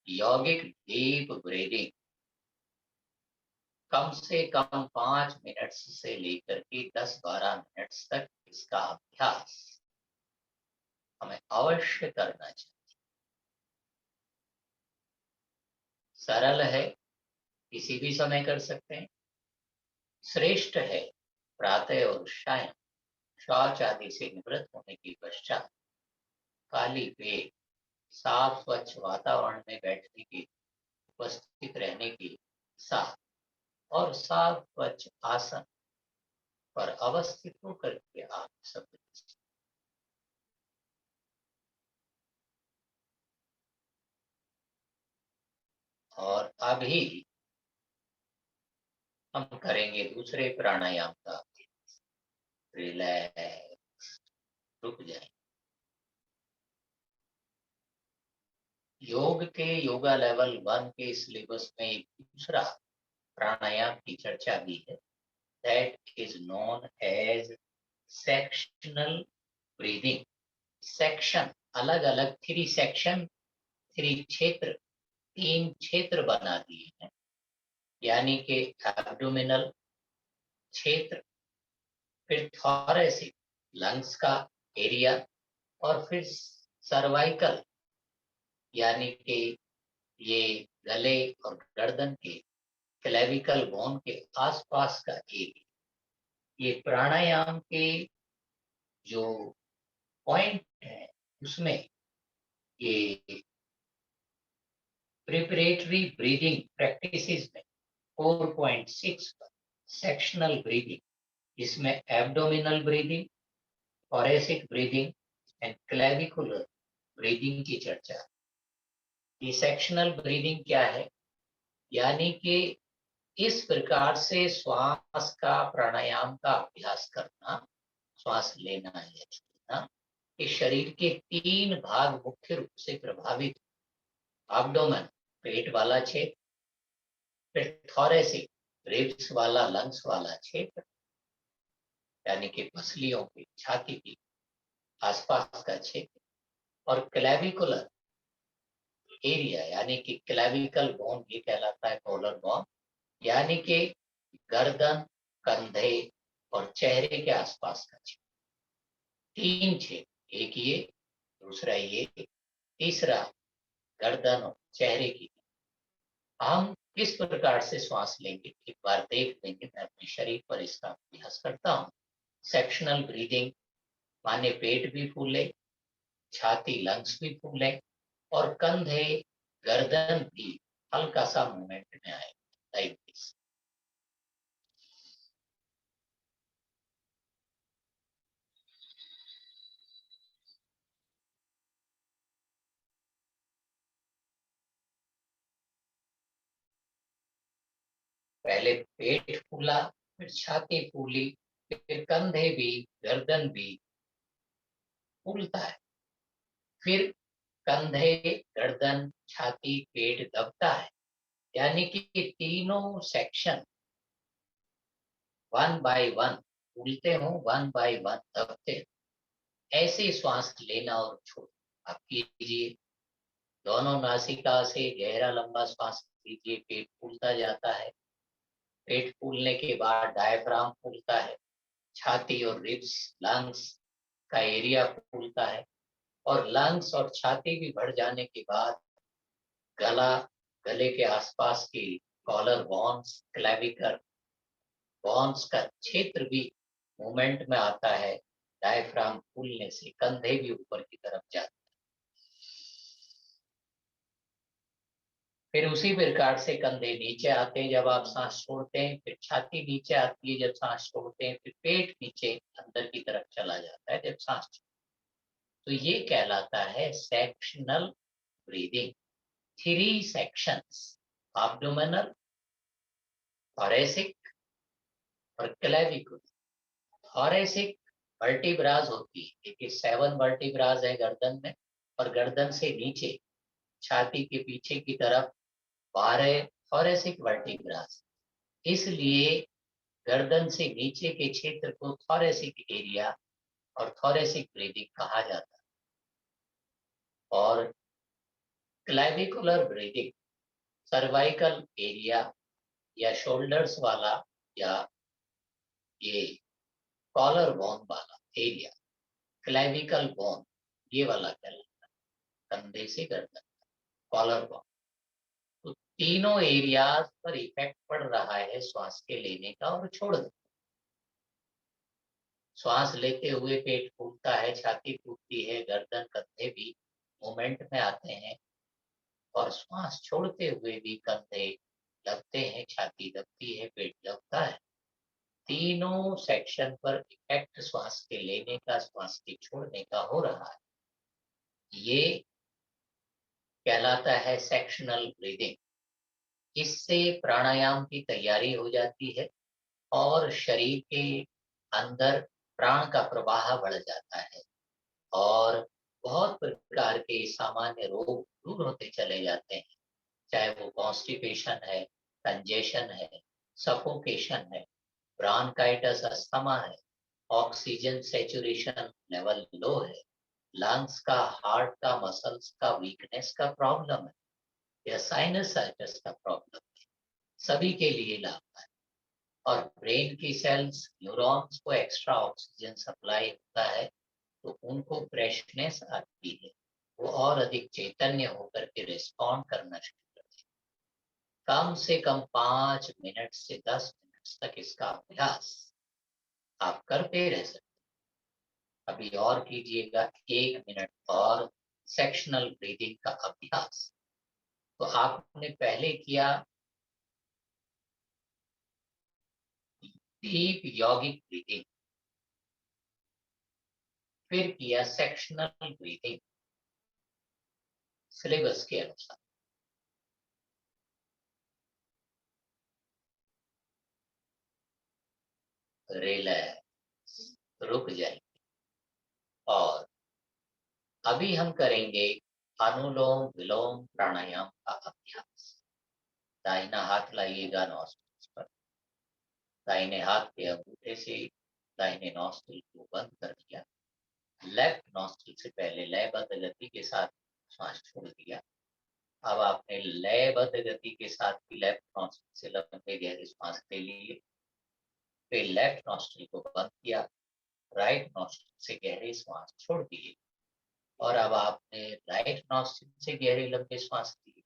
यौगिक डीप ब्रीदिंग कम से कम 5 मिनट से लेकर के 10-12 मिनट तक इसका अभ्यास हमें अवश्य करना चाहिए। सरल है, किसी भी समय कर सकते हैं। श्रेष्ठ है प्रातः और सायं, शौच आदि से निवृत्त होने के पश्चात, खाली पेट, साफ स्वच्छ वातावरण में बैठने के, उपस्थित रहने के साथ और साफ स्वच्छ आसन पर अवस्थित होकर के आप सब। और अभी हम करेंगे दूसरे प्राणायाम का। रिलैक्स, रुक जाए। योग के योगा लेवल 1 के सिलेबस में एक दूसरा प्राणायाम की चर्चा भी है। That is known as sectional breathing. Section अलग अलग, 3 सेक्शन, 3 क्षेत्र, 3 क्षेत्र बना दिए हैं। यानी कि एब्डोमिनल क्षेत्र, फिर थोरेसिक लंग्स का एरिया, और फिर सर्वाइकल यानी कि ये गले और गर्दन के क्लेविकल बोन के आसपास का एरिया। ये प्राणायाम के जो पॉइंट है उसमें ये प्रिपरेटरी ब्रीदिंग प्रैक्टिसेस में 4.6 पर सेक्शनल ब्रीदिंग, इसमें abdominal breathing, thoracic breathing and clavicular breathing की चर्चा। ये सेक्शनल ब्रीदिंग क्या है? यानी कि इस प्रकार से श्वास का, प्राणायाम का अभ्यास करना, श्वास लेना या छोड़ना, कि शरीर के 3 भाग मुख्य रूप से प्रभावित। एब्डोमेन पेट वाला क्षेत्र, फिर थोरेसिक रिब्स वाला, लंग्स वाला क्षेत्र यानी कि पसलियों की, छाती की आसपास का क्षेत्र, और क्लेविकुलर एरिया यानी कि क्लेविकल बोन भी कहलाता है, कॉलर बोन, यानी कि गर्दन, कंधे और चेहरे के आसपास का क्षेत्र। 3 क्षेत्र, एक ये, दूसरा ये, तीसरा गर्दन और चेहरे की। हम किस प्रकार से श्वास लेंगे एक बार देख लेंगे। मैं अपने शरीर पर इसका अभ्यास करता हूँ। सेक्शनल ब्रीदिंग माने पेट भी फूले, छाती लंग्स भी फूले, और कंधे गर्दन भी हल्का सा मूवमेंट में आए, लाइक दिस। पहले पेट फूला, फिर छाती फूली, फिर कंधे भी, गर्दन भी फूलता है, फिर कंधे, गर्दन, छाती, पेट दबता है। यानी कि तीनों सेक्शन 1 बाय 1 फूलते हो, 1 बाय 1 दबते। ऐसे श्वास लेना और छोड़ना आप कीजिए। दोनों नासिका से गहरा लंबा श्वास लीजिए, पेट फूलता जाता है। पेट फूलने के बाद डायफ्राम फूलता है, छाती और रिब्स, लंग्स का एरिया फूलता है, और लंग्स और छाती भी बढ़ जाने के बाद गला, गले के आसपास की कॉलर बोन्स, क्लेविकल बोन्स का क्षेत्र भी मूवमेंट में आता है। डायफ्राम फूलने से कंधे भी ऊपर की तरफ जाते हैं। फिर उसी प्रकार से कंधे नीचे आते हैं जब आप सांस छोड़ते हैं, फिर छाती नीचे आती है जब सांस छोड़ते हैं, फिर पेट नीचे अंदर की तरफ चला जाता है जब सांस छोड़ते हैं। तो ये कहलाता है sectional breathing. 3 sections, abdominal, thoracic और क्लेविकुलर। थोरेसिक वर्टिब्रास होती है, देखिए 7 वर्टिब्रास है गर्दन में, और गर्दन से नीचे छाती के पीछे की तरफ 12 थोरेसिक वर्टिब्रास। इसलिए गर्दन से नीचे के क्षेत्र को थोरेसिक एरिया और थोरेसिक ब्रीदिंग कहा जाता है। और क्लेविकुलर ब्रीदिंग सर्वाइकल एरिया या शोल्डर्स वाला, या ये कॉलर बोन वाला एरिया, क्लेविकल बोन ये वाला कहलाता है, कंधे से गर्दन, कॉलर बोन। तो तीनों एरियाज पर इफेक्ट पड़ रहा है श्वास के लेने का और छोड़ने। श्वास लेते हुए पेट फूलता है, छाती फूलती है, गर्दन, कंधे भी मूवमेंट में आते हैं, और श्वास छोड़ते हुए भी कंधे दबते हैं, छाती दबती है, पेट दबता है। तीनों सेक्शन पर इफेक्ट श्वास के लेने का, श्वास के छोड़ने का हो रहा है। ये कहलाता है सेक्शनल ब्रीदिंग। इससे प्राणायाम की तैयारी हो जाती है और शरीर के अंदर प्राण का प्रवाह बढ़ जाता है और बहुत प्रकार के सामान्य रोग दूर होते चले जाते हैं, चाहे वो कॉन्स्टिपेशन है, कंजेशन है, सफोकेशन है, ब्रांकाइटिस अस्थमा है, ऑक्सीजन सैचुरेशन लेवल लो है, लंग्स का, हार्ट का, मसल्स का वीकनेस का प्रॉब्लम है या साइनसाइटिस का प्रॉब्लम है, सभी के लिए लाभ है। और ब्रेन की सेल्स, न्यूरॉन्स को एक्स्ट्रा ऑक्सीजन सप्लाई होता है तो उनको फ्रेशनेस आती है, वो और अधिक चैतन्य होकर के रिस्पॉन्ड करना शुरू करते हैं। कम से कम 5 मिनट से 10 मिनट तक इसका अभ्यास आप करते रह सकते। अभी और कीजिएगा 1 मिनट और सेक्शनल ब्रीदिंग का अभ्यास। तो आपने पहले किया डीप यॉगिक ब्रीदिंग, फिर किया सेक्शनल ब्रीदिंग सिलेबस के अनुसार। रिलैक्स, रुक जाइए और अभी हम करेंगे अनुलोम विलोम प्राणायाम का अभ्यास। दाहिना हाथ लाइएगा नॉस्ट्रिल्स पर, दाहिने हाथ के अंगूठे से दाहिने नॉस्ट्रिल को बंद कर दिया, लेफ्ट नॉस्ट्रिल से पहले लयबद्ध गति के साथ श्वास छोड़ दिया। अब आपने लयबद्ध गति के साथ ही लेफ्ट नॉस्ट्रिल से लंबे गहरे श्वास ले लिए, फिर लेफ्ट नॉस्ट्रिल को बंद किया, राइट नॉस्ट्रिल से गहरे श्वास छोड़ दिए और अब आपने राइट नॉस्ट्रिल से गहरे लंबे श्वास लिए,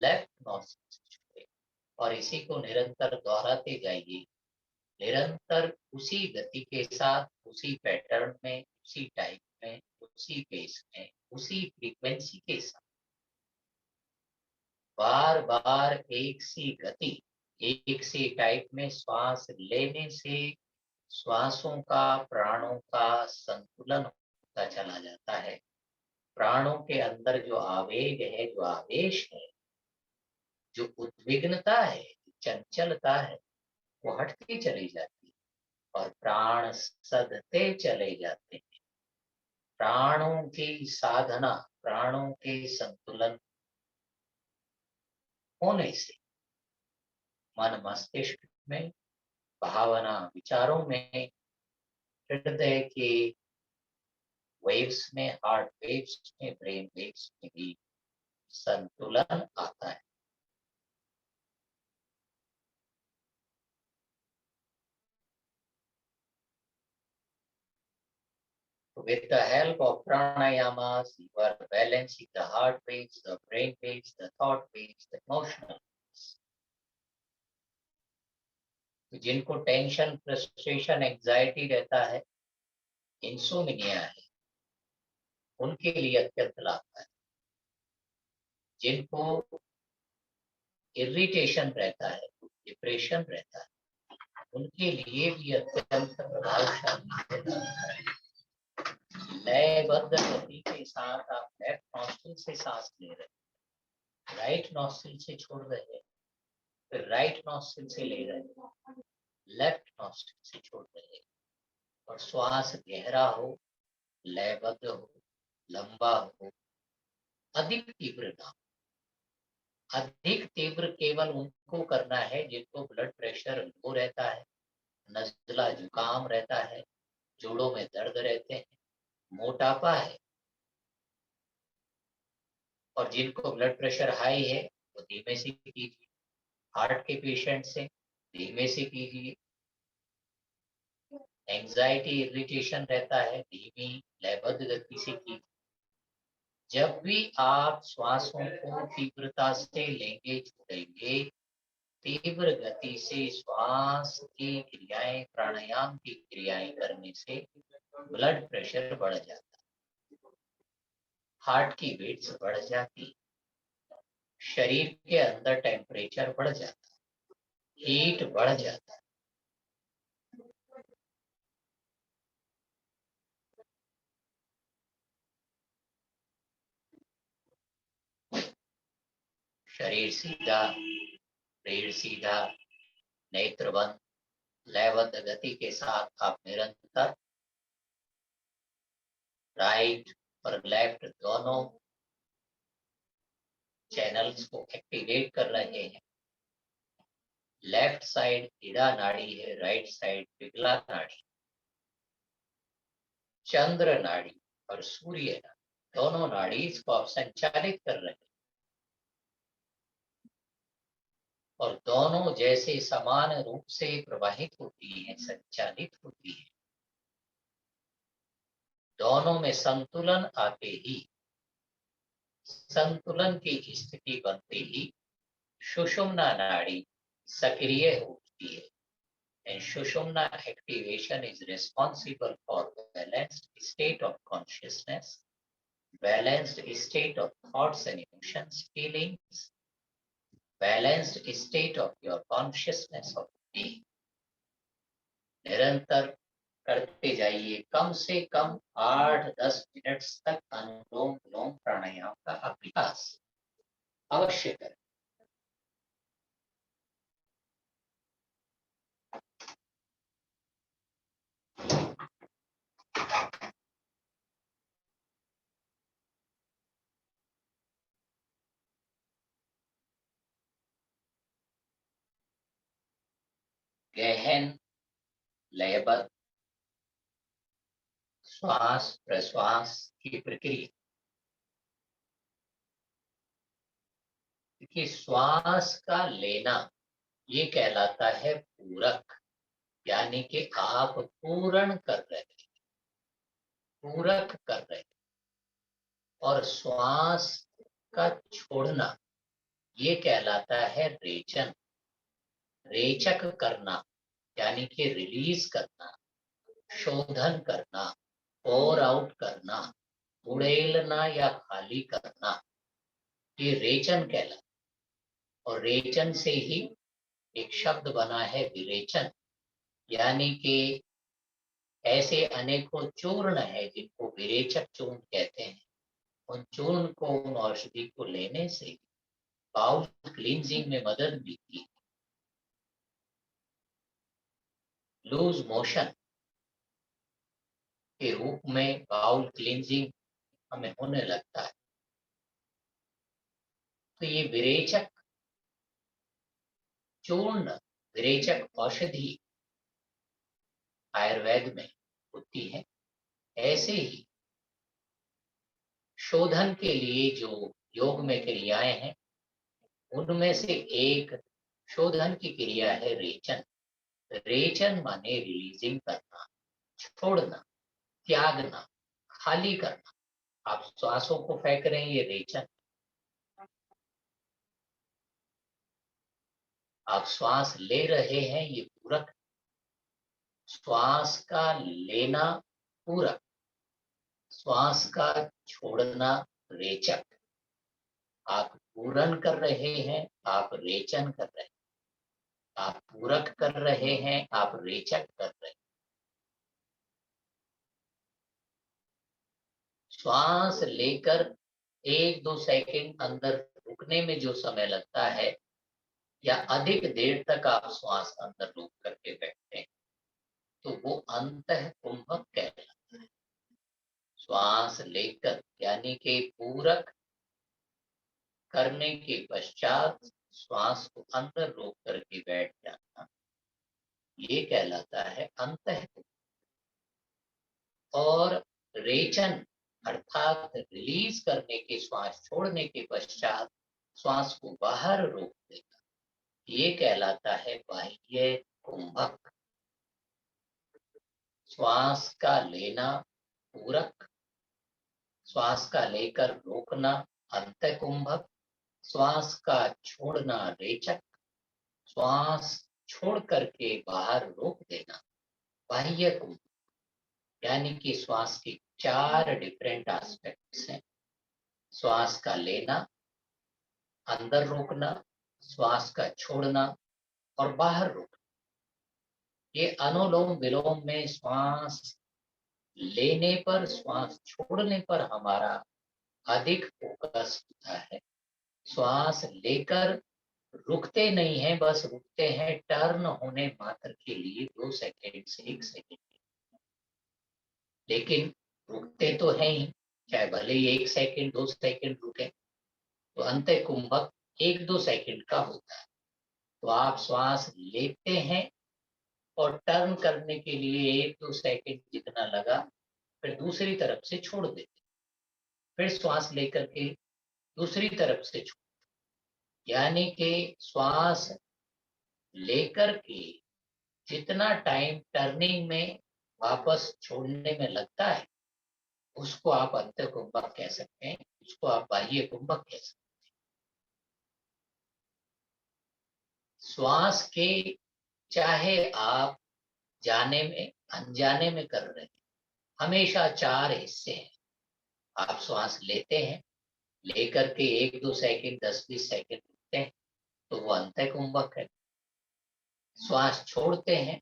लेफ्ट नॉस्ट्रिल से छोड़े और इसी को निरंतर दोहराते जाइए। निरंतर उसी गति के साथ, उसी पैटर्न में, उसी टाइप में, उसी पेस में, उसी फ्रीक्वेंसी के साथ बार बार एक सी गति, एक सी टाइप में श्वास लेने से श्वासों का, प्राणों का संतुलन होता चला जाता है। प्राणों के अंदर जो आवेग है, जो आवेश है, जो उद्विग्नता है, जो चंचलता है, वो हटती चली जाती है और प्राण सधते चले जाते हैं। प्राणों की साधना, प्राणों के संतुलन होने से मन मस्तिष्क में, भावना विचारों में, हृदय के वेव्स में, हार्ट वेव्स में, ब्रेन वेव्स में भी संतुलन आता है। With the help of pranayamas, you are balancing the heart waves, the brain waves, the thought waves, the emotional waves. तो जिनको टेंशन, फ्रस्ट्रेशन, एंजाइटी रहता है, इंसोमिनिया है, उनके लिए अत्यंत लाभदायक। जिनको इरिटेशन रहता है, डिप्रेशन रहता है, उनके लिए भी अत्यंत प्रभावशाली है। लयबद्ध गति के साथ आप लेफ्ट नॉस्ट्रिल से सांस ले रहे हैं, राइट नॉस्ट्रिल से छोड़ रहे हैं, फिर राइट नॉस्ट्रिल से ले रहे हैं, लेफ्ट नॉस्ट्रिल से छोड़ रहे हैं और श्वास गहरा हो, लयबद्ध हो, लंबा हो, अधिक तीव्र ना हो। अधिक तीव्र केवल उनको करना है जिनको ब्लड प्रेशर लो रहता है, नजला जुकाम रहता है, जोड़ों में दर्द रहते हैं, मोटापा है। और जिनको ब्लड प्रेशर हाई है वो धीमे से कीजिए। हार्ट के पेशेंट से धीमे से कीजिए। एंजाइटी, इरिटेशन रहता है, धीमी लयबद्ध गति से कीजिए। जब भी आप श्वासों को तीव्रता से लेंगे, छोड़ेंगे, तीव्र गति से श्वास की क्रियाएं, प्राणायाम की क्रियाएं करने से ब्लड प्रेशर बढ़ जाता है, हार्ट की बीट्स बढ़ जाती, शरीर के अंदर टेम्परेचर बढ़ जाता है, हीट बढ़ जाता है। शरीर सीधा, रीढ़ सीधा, नेत्र बंद, लयबद्ध गति के साथ आप निरंतर राइट और लेफ्ट दोनों चैनल्स को एक्टिवेट कर रहे हैं। लेफ्ट साइड इड़ा नाड़ी है, राइट साइड पिघला नाड़ी। चंद्र नाड़ी और सूर्य नाड़ी, दोनों नाड़ी को आप संचालित कर रहे हैं और दोनों जैसे समान रूप से प्रवाहित होती है, संचालित होती है। दोनों में संतुलन आते ही, संतुलन की स्थिति बनते ही सुषुम्ना नाड़ी सक्रिय होती है। And Sushumna activation is responsible for balanced state of consciousness, balanced state of thoughts and emotions, feelings, balanced state of your consciousness of being. निरंतर करते जाइए, कम से कम 8-10 मिनट तक अनुलोम विलोम प्राणायाम का अभ्यास अवश्य करें। गहन लयबद्ध श्वास प्रश्वास की प्रक्रिया। कि श्वास का लेना ये कहलाता है पूरक, यानी कि आप पूर्ण कर रहे हैं, पूरक कर रहे हैं। और श्वास का छोड़ना ये कहलाता है रेचन, रेचक करना, यानी कि रिलीज करना, शोधन करना, पोर आउट करना, उड़ेलना या खाली करना, ये रेचन कहलाता। और रेचन से ही एक शब्द बना है विरेचन, यानी कि ऐसे अनेकों चूर्ण है जिनको विरेचक चूर्ण कहते हैं। उन चूर्ण को, उन औषधि को लेने से बाउल क्लींजिंग में मदद मिलती है। लूज मोशन के रूप में बाउल क्लींजिंग हमें होने लगता है। तो ये विरेचक चूर्ण, विरेचक औषधि आयुर्वेद में होती है। ऐसे ही शोधन के लिए जो योग में क्रियाएं हैं, उनमें से एक शोधन की क्रिया है रेचन। रेचन माने रिलीजिंग करना, छोड़ना, त्यागना, खाली करना। आप श्वासों को फेंक रहे हैं, ये रेचन। आप श्वास ले रहे हैं, ये पूरक। श्वास का लेना पूरक, श्वास का छोड़ना रेचक। आप पूरन कर रहे हैं, आप रेचन कर रहे हैं। आप पूरक कर रहे हैं, आप रेचक कर रहे हैं। श्वास लेकर 1-2 सेकंड अंदर रुकने में जो समय लगता है, या अधिक देर तक आप श्वास अंदर रोक करके बैठते हैं, तो वो अंतः कुंभक कहलाता है। श्वास लेकर यानी कि पूरक करने के पश्चात श्वास को अंदर रोक करके बैठ जाना, ये कहलाता है अंतः। और रेचन अर्थात रिलीज करने के, श्वास छोड़ने के पश्चात श्वास को बाहर रोक देना, ये कहलाता है बाह्य कुंभक। श्वास का लेना पूरक, श्वास का लेकर रोकना अंतः कुंभक, श्वास का छोड़ना रेचक, श्वास छोड़ करके बाहर रोक देना बाह्य कुंभक। यानी कि श्वास के 4 डिफरेंट एस्पेक्ट्स हैं। श्वास का लेना, अंदर रोकना, श्वास का छोड़ना और बाहर रोकना। ये अनुलोम विलोम में श्वास लेने पर, श्वास छोड़ने पर हमारा अधिक फोकस होता है। श्वास लेकर रुकते नहीं हैं, बस रुकते हैं टर्न होने मात्र के लिए 2 सेकंड से 1 सेकंड, लेकिन रुकते तो है ही, चाहे भले ही 1 सेकंड 2 सेकंड रुके, तो अंत कुंभक 1-2 सेकंड का होता है। तो आप श्वास लेते हैं और टर्न करने के लिए 1-2 सेकंड जितना लगा, फिर दूसरी तरफ से छोड़ देते, फिर श्वास लेकर के दूसरी तरफ से छोड़, यानी कि श्वास लेकर के जितना टाइम टर्निंग में वापस छोड़ने में लगता है, उसको आप अंत कुंभक कह सकते हैं, उसको आप बाह्य कुंभक कह सकते हैं। श्वास के चाहे आप जाने में अनजाने में कर रहे हैं, हमेशा 4 हिस्से हैं। आप श्वास लेते हैं, लेकर के 1-2 सेकंड 10-20 सेकंड रुकते हैं, तो वो अंत कुंभक है। श्वास छोड़ते हैं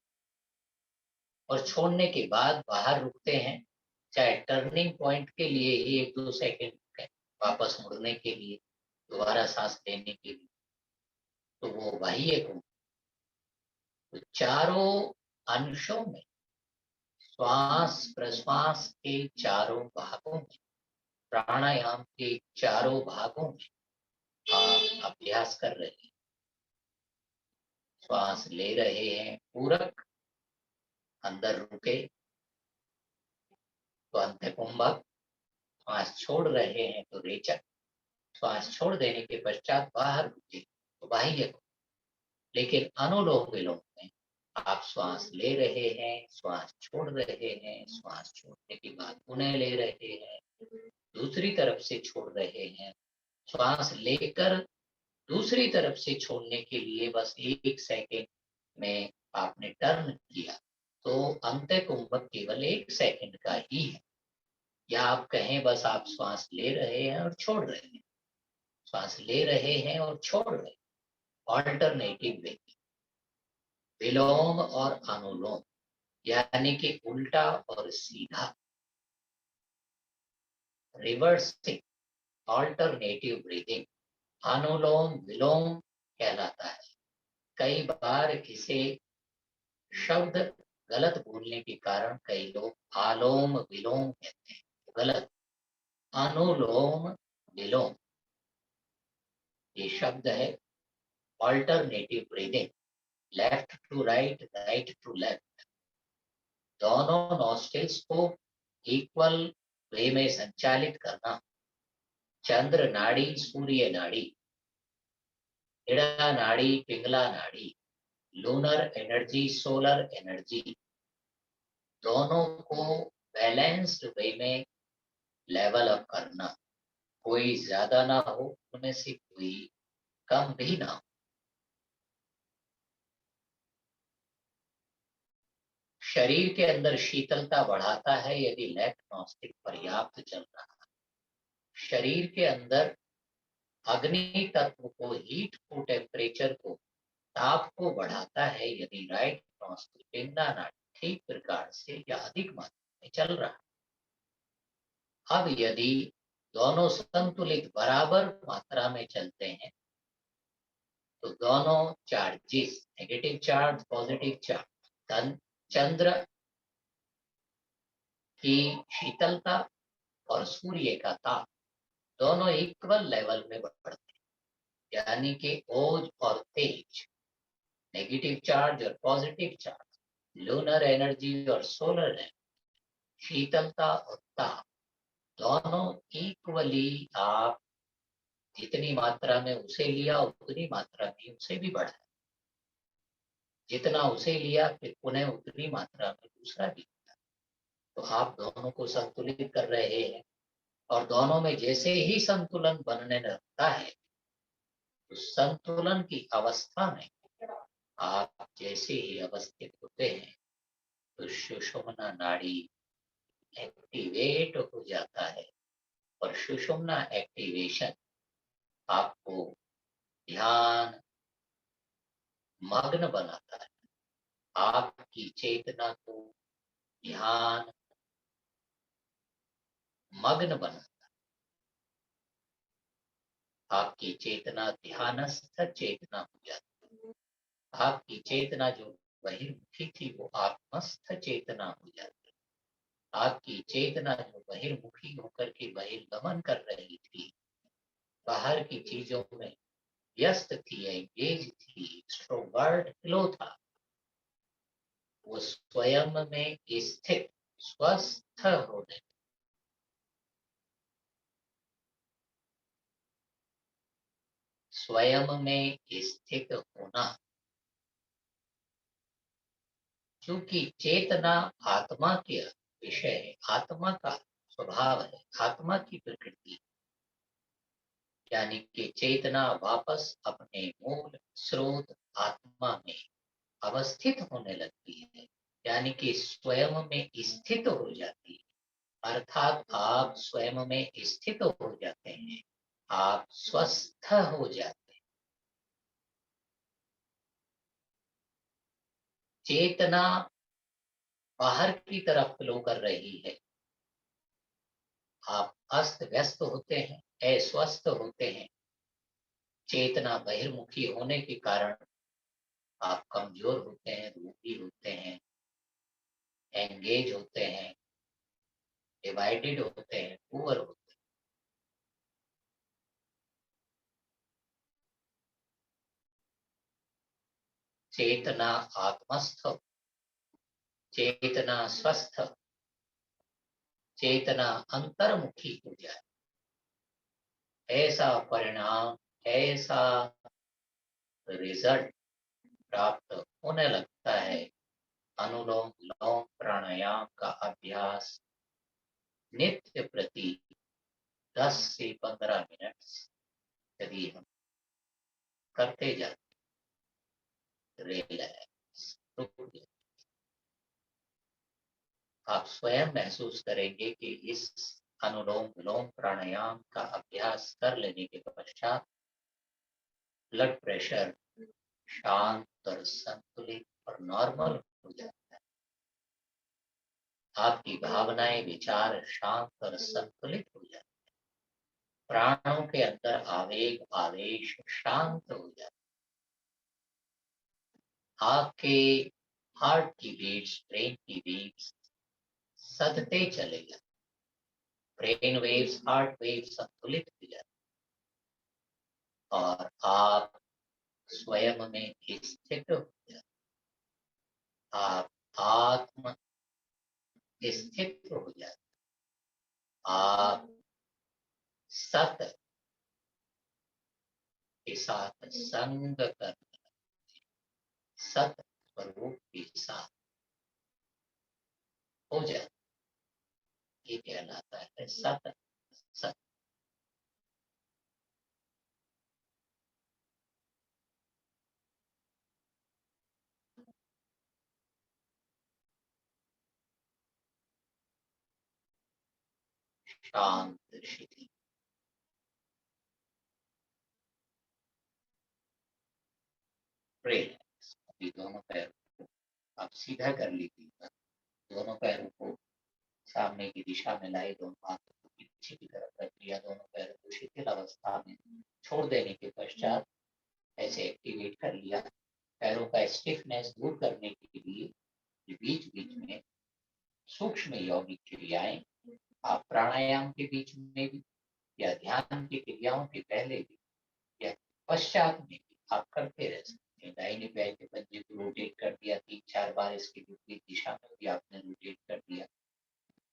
और छोड़ने के बाद बाहर रुकते हैं, चाहे टर्निंग पॉइंट के लिए ही 1-2 सेकंड रुके, वापस मुड़ने के लिए, दोबारा सांस लेने के लिए, तो वो बाह्य कुंभक। तो चारों अंशों में, श्वास प्रश्वास के चारों भागों में, प्राणायाम के चारों भागों में आप अभ्यास कर रहे हैं। श्वास ले रहे हैं पूरक, अंदर रुके तो अंत कुंभक, श्वास छोड़ रहे हैं तो रेचक, श्वास छोड़ देने के पश्चात बाहर रुके तो बाह्य कुंभक। लेकिन अनुलोम विलोम में आप श्वास ले रहे हैं, श्वास छोड़ रहे हैं, श्वास छोड़ने के बाद पुनः ले रहे हैं, दूसरी तरफ से छोड़ रहे हैं, श्वास लेकर दूसरी तरफ से छोड़ने के लिए बस 1 सेकंड में आपने टर्न किया, तो अंत कुंभक केवल 1 सेकंड का ही है। या आप कहें बस आप श्वास ले रहे हैं और छोड़ रहे हैं, श्वास ले रहे हैं और छोड़ रहे हैं, ऑल्टरनेटिव वे, विलोम और अनुलोम, यानी कि उल्टा और सीधा, रिवर्सिंग, ऑल्टरनेटिव ब्रीदिंग, अनुलोम विलोम कहलाता है। कई बार इसे शब्द गलत बोलने के कारण कई लोग आलोम विलोम कहते हैं, गलत। अनुलोम विलोम ये शब्द है, alternative breathing, left to right, right to left, दोनों नॉस्ट्रिल्स को इक्वल वे में संचालित करना। चंद्र नाड़ी, सूर्य नाड़ी, इड़ा नाड़ी, पिंगला नाड़ी, लूनर एनर्जी, सोलर एनर्जी, दोनों को बैलेंस्ड वे में लेवल अप करना, कोई ज्यादा ना हो उनमें से, कोई कम भी ना हो। शरीर के अंदर शीतलता बढ़ाता है यदि लैक नॉस्टिक पर्याप्त चल रहा है। शरीर के अंदर अग्नि तत्व को, हीट को, टेम्परेचर को, ताप को बढ़ाता है यदि राइट नॉस्टिक, पिंगला नाड़ी ठीक प्रकार से या अधिक मात्रा में चल रहा है। अब यदि दोनों संतुलित बराबर मात्रा में चलते हैं, तो दोनों charges, negative charge positive charge, चंद्र की शीतलता और सूर्य का ताप दोनों इक्वल लेवल में बढ़ते हैं, यानी कि ओज और तेज, नेगेटिव चार्ज और पॉजिटिव चार्ज, लूनर एनर्जी और सोलर एनर्जी, शीतलता और ताप दोनों इक्वली, आप जितनी मात्रा में उसे लिया उतनी मात्रा में उसे भी बढ़ाया, जितना उसे लिया फिर पुनः उतनी मात्रा में दूसरा भी, तो आप दोनों को संतुलित कर रहे हैं। और दोनों में जैसे ही संतुलन बनने लगता है, तो संतुलन की अवस्था में आप जैसे ही अवस्थित होते हैं, तो सुषुम्ना नाड़ी एक्टिवेट हो जाता है, और सुषुम्ना एक्टिवेशन आपको ध्यान मग्न बनाता है, आपकी चेतना को ध्यान मग्न बनाता आपकी चेतना ध्यानस्थ चेतना हो जाती है। आपकी चेतना जो बहिर्मुखी थी वो आत्मस्थ चेतना हो जाती है। आपकी चेतना जो बहिर्मुखी होकर के बहिर्गमन कर रही थी, बाहर की चीजों में व्यस्त थी, एंगेज थी, एक्सट्रोवर्ट फ्लो था, वो स्वयं में स्थित स्वस्थ होने, स्वयं में स्थित होना। क्योंकि चेतना आत्मा के विषय है, आत्मा का स्वभाव है, आत्मा की प्रकृति, यानी कि चेतना वापस अपने मूल स्रोत आत्मा में अवस्थित होने लगती है, यानी कि स्वयं में स्थित हो जाती है। अर्थात आप स्वयं में स्थित हो जाते हैं, आप स्वस्थ हो जाते हैं। चेतना बाहर की तरफ फ्लो कर रही है, आप अस्त व्यस्त होते हैं, अस्वस्थ होते हैं। चेतना बहिर्मुखी होने के कारण आप कमजोर होते हैं, रोगी होते हैं, एंगेज होते हैं, डिवाइडेड होते हैं, पुअर होते हैं। चेतना आत्मस्थ, चेतना स्वस्थ, चेतना अंतर्मुखी हो जाए, ऐसा परिणाम, ऐसा रिजल्ट प्राप्त होने लगता है। अनुलोम विलोम प्राणायाम का अभ्यास नित्य प्रति 10 से 15 मिनट यदि हम करते जाते, रिलैक्स, आप स्वयं महसूस करेंगे कि इस अनुलोम विलोम प्राणायाम का अभ्यास कर लेने के पश्चात ब्लड प्रेशर शांत और संतुलित और नॉर्मल हो जाता है। आपकी भावनाएं, विचार शांत और संतुलित हो जाते हैं। प्राणों के अंदर आवेग, आवेश शांत हो जाते हैं। आपके हार्ट की बीट्स, ब्रेन की बीट्स सदते चले जाते, ब्रेन वेव्स, हार्ट वेव्स संतुलित हो जाते, और आप स्वयं में स्थित हो जाते, आप आत्म स्थित हो जाते, आप सत के साथ संग कर, सत स्वरूप के साथ हो जाते, ये कहलाता है सत सत। शांत स्थिति, रिलैक्स। अभी दोनों पैरों को आप सीधा कर लीजिएगा, दोनों पैरों को सामने की दिशा में लाए, दोनों हाथों को पीछे की तरफ रख लिया, दोनों पैरों को शिथिल अवस्था में छोड़ देने के पश्चात ऐसे एक्टिवेट कर लिया। पैरों का स्टिफनेस दूर करने के लिए बीच बीच में सूक्ष्म यौगिक क्रियाएं आप प्राणायाम के बीच में भी या ध्यान की क्रियाओं के पहले भी या पश्चात में भी आप करते रह सकते हैं। दाहिने पैर के पंजे को रोटेट कर दिया 3-4 बार, इसके विपरीत दिशा में भी आपने रोटेट कर दिया।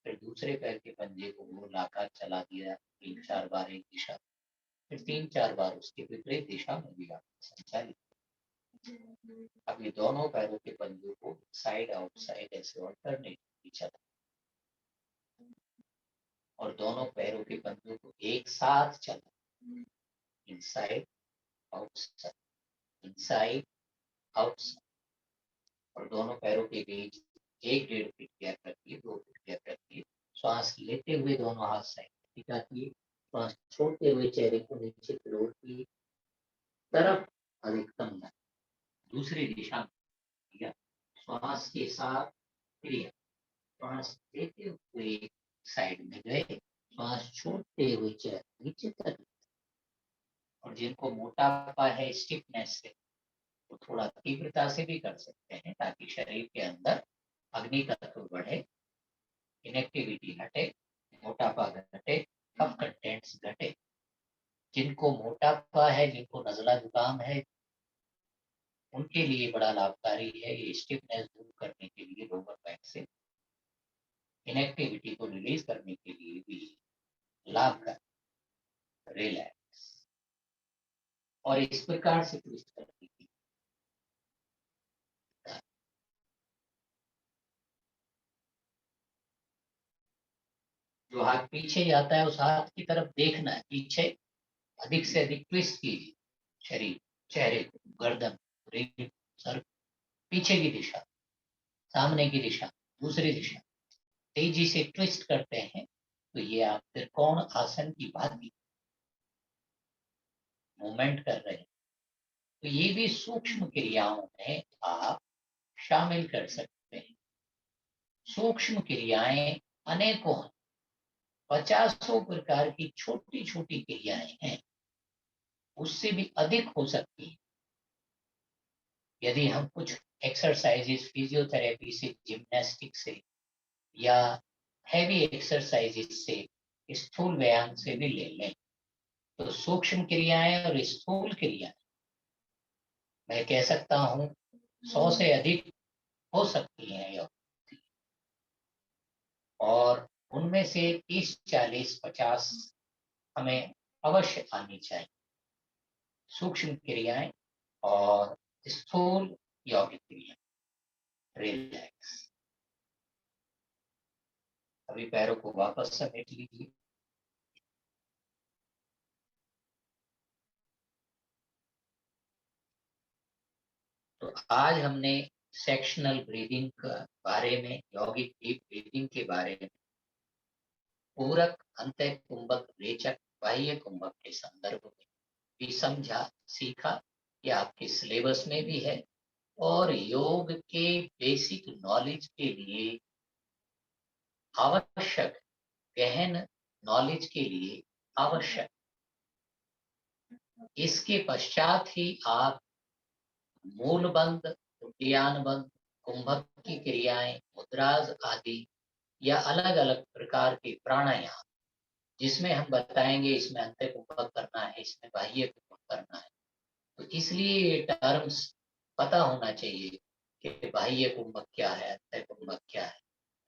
फिर दूसरे पैर के पंजे को गोलाकार चला दिया 3-4 बार एक दिशा, फिर 3-4 बार उसके विपरीत दिशा में भी आप संचालित। अभी दोनों पैरों के पंजों को साइड आउटसाइड ऐसे ऑल्टरनेट चला, और दोनों पैरों के पंजों को एक साथ चला, इनसाइड आउटसाइड, इनसाइड आउटसाइड, और दोनों पैरों के बीच 1-1.5 फीट गैप रखिए, 2 फीट गैप रखिए। श्वास लेते हुए दोनों हाथ साइड दिखाइए, श्वास छोड़ते हुए चेहरे को नीचे फ्लोर की तरफ अधिकतम लाए, दूसरी दिशा में किया। श्वास के साथ क्रिया, श्वास लेते हुए साइड में गए, श्वास छोड़ते हुए चेहरे नीचे कर, और जिनको मोटापा है स्टिफनेस से, वो थोड़ा तीव्रता से भी कर सकते हैं, ताकि शरीर के अंदर अग्नि तत्व बढ़े, इनेक्टिविटी घटे, मोटापा घटे, कफ कंटेंट्स घटे। जिनको मोटापा है, जिनको नजला जुकाम है, उनके लिए बड़ा लाभकारी है। ये स्टिफनेस दूर करने के लिए, लोअर बैक से इनेक्टिविटी को रिलीज करने के लिए भी लाभकारी, रिलैक्स, और इस प्रकार से ट्विस्ट करने की। जो हाथ पीछे जाता है, उस हाथ की तरफ देखना है, पीछे अधिक से अधिक ट्विस्ट कीजिए शरीर, चेहरे को, गर्दन, रीढ़, सर, पीछे की दिशा, सामने की दिशा, दूसरी दिशा, तेजी से ट्विस्ट करते हैं तो ये आप त्रिकोण आसन की भांति मूवमेंट कर रहे हैं। तो ये भी सूक्ष्म क्रियाओं में आप शामिल कर सकते हैं। सूक्ष्म क्रियाएं अनेकों, पचासों प्रकार की छोटी छोटी क्रियाएं हैं, उससे भी अधिक हो सकती है। यदि हम कुछ एक्सरसाइजेस फिजियोथेरेपी से, जिम्नास्टिक से, या हैवी एक्सरसाइजेस से, स्थूल व्यायाम से भी ले लें, तो सूक्ष्म क्रियाएं और स्थूल क्रियाएं मैं कह सकता हूं 100 से अधिक हो सकती हैं योग, और उनमें से 30, 40, 50 हमें अवश्य आनी चाहिए, सूक्ष्म क्रियाएं और स्थूल यौगिक क्रिया। रिलैक्स। अभी पैरों को वापस समेट लीजिए। तो आज हमने सेक्शनल ब्रीदिंग के बारे में, यौगिक डीप ब्रीदिंग के बारे में, पूरक, अंतः कुंभक, रेचक, बाह्य कुंभक के संदर्भ में भी समझा, सीखा। ये आपके सिलेबस में भी है, और योग के बेसिक नॉलेज के लिए आवश्यक, गहन नॉलेज के लिए आवश्यक। इसके पश्चात ही आप मूल बंध, उद्यान बंध, कुंभक की क्रियाएं, मुद्राज आदि, या अलग अलग प्रकार के प्राणायाम, जिसमें हम बताएंगे इसमें अंत्य कुंभक करना है, इसमें बाह्य कुंभक करना है। तो इसलिए ये टर्म्स पता होना चाहिए कि बाह्य कुंभक क्या है, अंत्य कुंभक क्या है,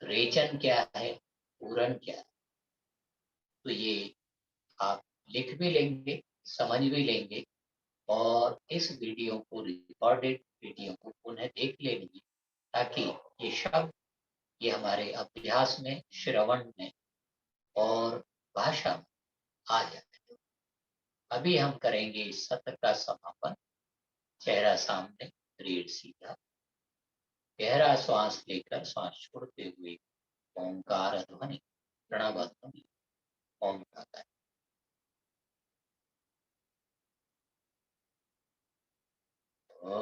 रेचन क्या है, पूरण क्या है। तो ये आप लिख भी लेंगे, समझ भी लेंगे, और इस वीडियो को, रिकॉर्डेड वीडियो को पुनः देख लेंगे, ताकि ये शब्द, ये हमारे अभ्यास में, श्रवण में और भाषा में आ जाए। अभी हम करेंगे इस सत्र का समापन। चेहरा सामने, रीढ़ सीधा, गहरा श्वास लेकर श्वास छोड़ते हुए ओंकार ध्वनि, प्रणव ध्वनि, ओम गाता है। ॐ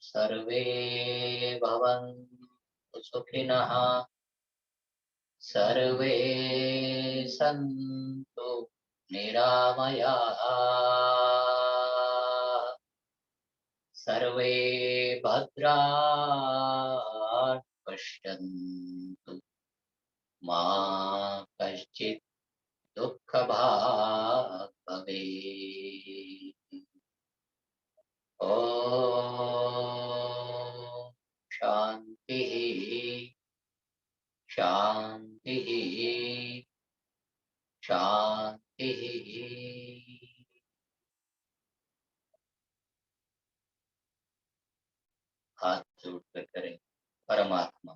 सर्वे भवन्तु सुखिनः, सर्वे सन्तु निरामयाः, सर्वे भद्राणि पश्यन्तु, मा कश्चित् दुःखभाग् भवेत्। ॐ शान्तिः, शान्तिः, शान्तिः। हाथ जोड़कर करें परमात्मा,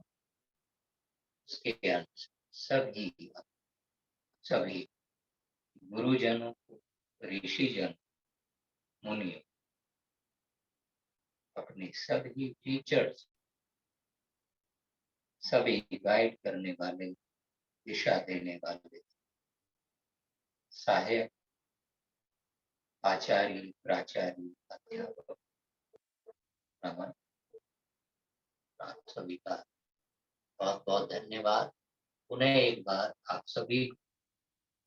उसके अंश सभी, सभी गुरुजनों को, ऋषिजन, मुनियों, अपने सभी टीचर्स, सभी गाइड करने वाले, दिशा देने वाले, सहायक, आचार्य, प्राचार्य, अध्यापक, नमन। आप सभी का बहुत बहुत धन्यवाद। पुनः एक बार आप सभी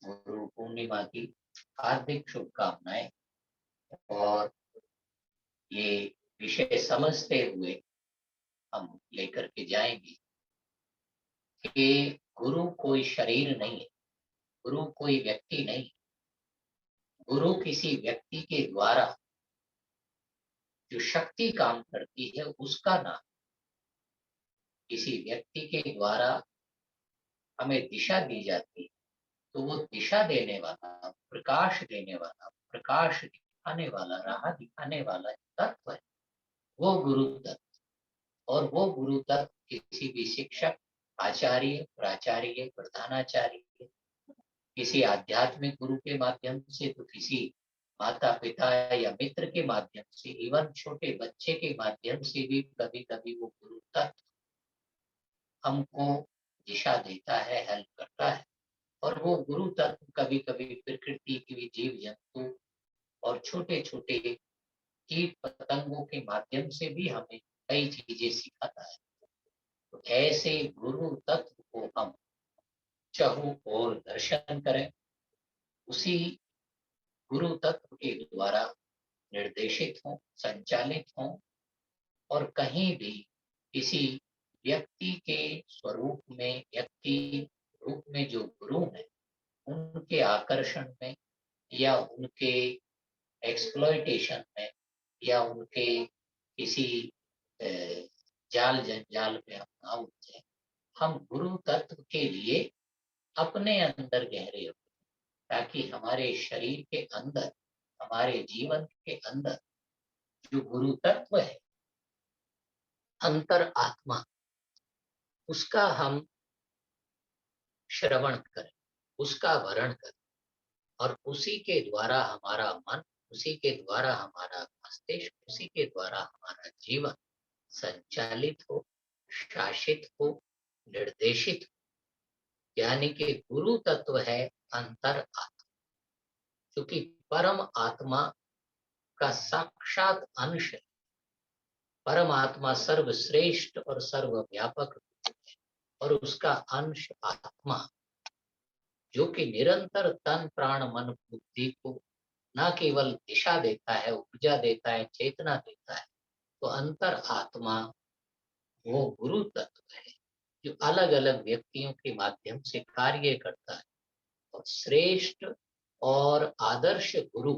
गुरु पूर्णिमा की हार्दिक शुभकामनाएं। और ये विषय समझते हुए हम लेकर के जाएंगे कि गुरु कोई शरीर नहीं है, गुरु कोई व्यक्ति नहीं, गुरु किसी व्यक्ति के द्वारा जो शक्ति काम करती है उसका नाम। किसी व्यक्ति के द्वारा हमें दिशा दी जाती है, तो वो दिशा देने वाला, प्रकाश देने वाला, प्रकाश दिखाने वाला, राह दिखाने वाला तत्व है, वो गुरु तत्व। और वो गुरु तत्व किसी भी शिक्षक, आचार्य, प्राचार्य, प्रधानाचार्य, किसी आध्यात्मिक गुरु के माध्यम से, तो किसी माता पिता या मित्र के माध्यम से, इवन छोटे बच्चे के माध्यम से भी कभी कभी वो गुरु तत्व हमको दिशा देता है, हेल्प करता है। और वो गुरु तत्व कभी कभी प्रकृति की जीव जंतु और छोटे छोटे कीट पतंगों के माध्यम से भी हमें कई चीजें सिखाता है। तो ऐसे गुरु तत्व को हम चाहू और दर्शन करें, उसी गुरु तत्व के द्वारा निर्देशित हों, संचालित हों, और कहीं भी किसी व्यक्ति के स्वरूप में, व्यक्ति रूप में जो गुरु है, उनके आकर्षण में या उनके एक्सप्लॉयटेशन में या उनके किसी जाल जंजाल में हम ना उलझे। हम गुरु तत्व के लिए अपने अंदर गहरे हो, ताकि हमारे शरीर के अंदर, हमारे जीवन के अंदर जो गुरु तत्व है, अंतर आत्मा, उसका हम श्रवण करें, उसका वरण करें, और उसी के द्वारा हमारा मन, उसी के द्वारा हमारा मस्तिष्क, उसी के द्वारा हमारा जीवन संचालित हो, शासित हो, निर्देशित हो। यानी कि गुरु तत्व है अंतर आत्मा, क्योंकि परम आत्मा का साक्षात अंश है। परमात्मा सर्वश्रेष्ठ और सर्वव्यापक है, और उसका अंश आत्मा, जो कि निरंतर तन प्राण मन बुद्धि को न केवल दिशा देता है, ऊर्जा देता है, चेतना देता है। तो अंतर आत्मा वो गुरु तत्व है, जो अलग अलग व्यक्तियों के माध्यम से कार्य करता है। और श्रेष्ठ और आदर्श गुरु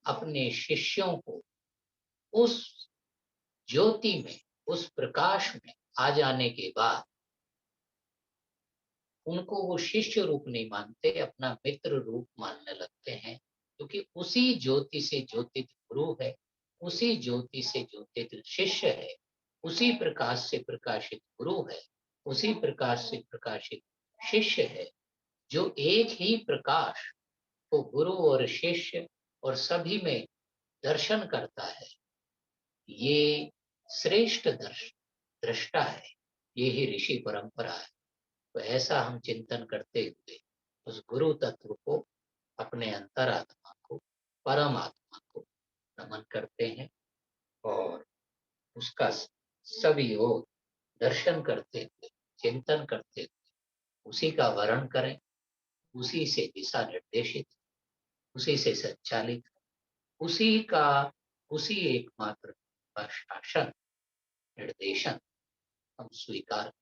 अपने शिष्यों को उस ज्योति में, उस प्रकाश में आ जाने के बाद उनको वो शिष्य रूप नहीं मानते, अपना मित्र रूप मानने लगते हैं। क्योंकि उसी ज्योति से ज्योतित गुरु है, उसी ज्योति से ज्योतित शिष्य है, उसी प्रकाश से प्रकाशित गुरु है, उसी प्रकाश से प्रकाशित शिष्य है। जो एक ही प्रकाश को गुरु और शिष्य और सभी में दर्शन करता है, ये श्रेष्ठ दृष्टा है, ये ही ऋषि परंपरा है। तो ऐसा हम चिंतन करते हुए उस गुरु तत्व को, अपने अंतरात्मा को, परमात्मा को नमन करते हैं, और उसका सभी ओर दर्शन करते हुए, चिंतन करते हुए उसी का वर्ण करें, उसी से दिशा निर्देशित, उसी से संचालित, उसी का, उसी एकमात्र का शासन, निर्देशन हम स्वीकार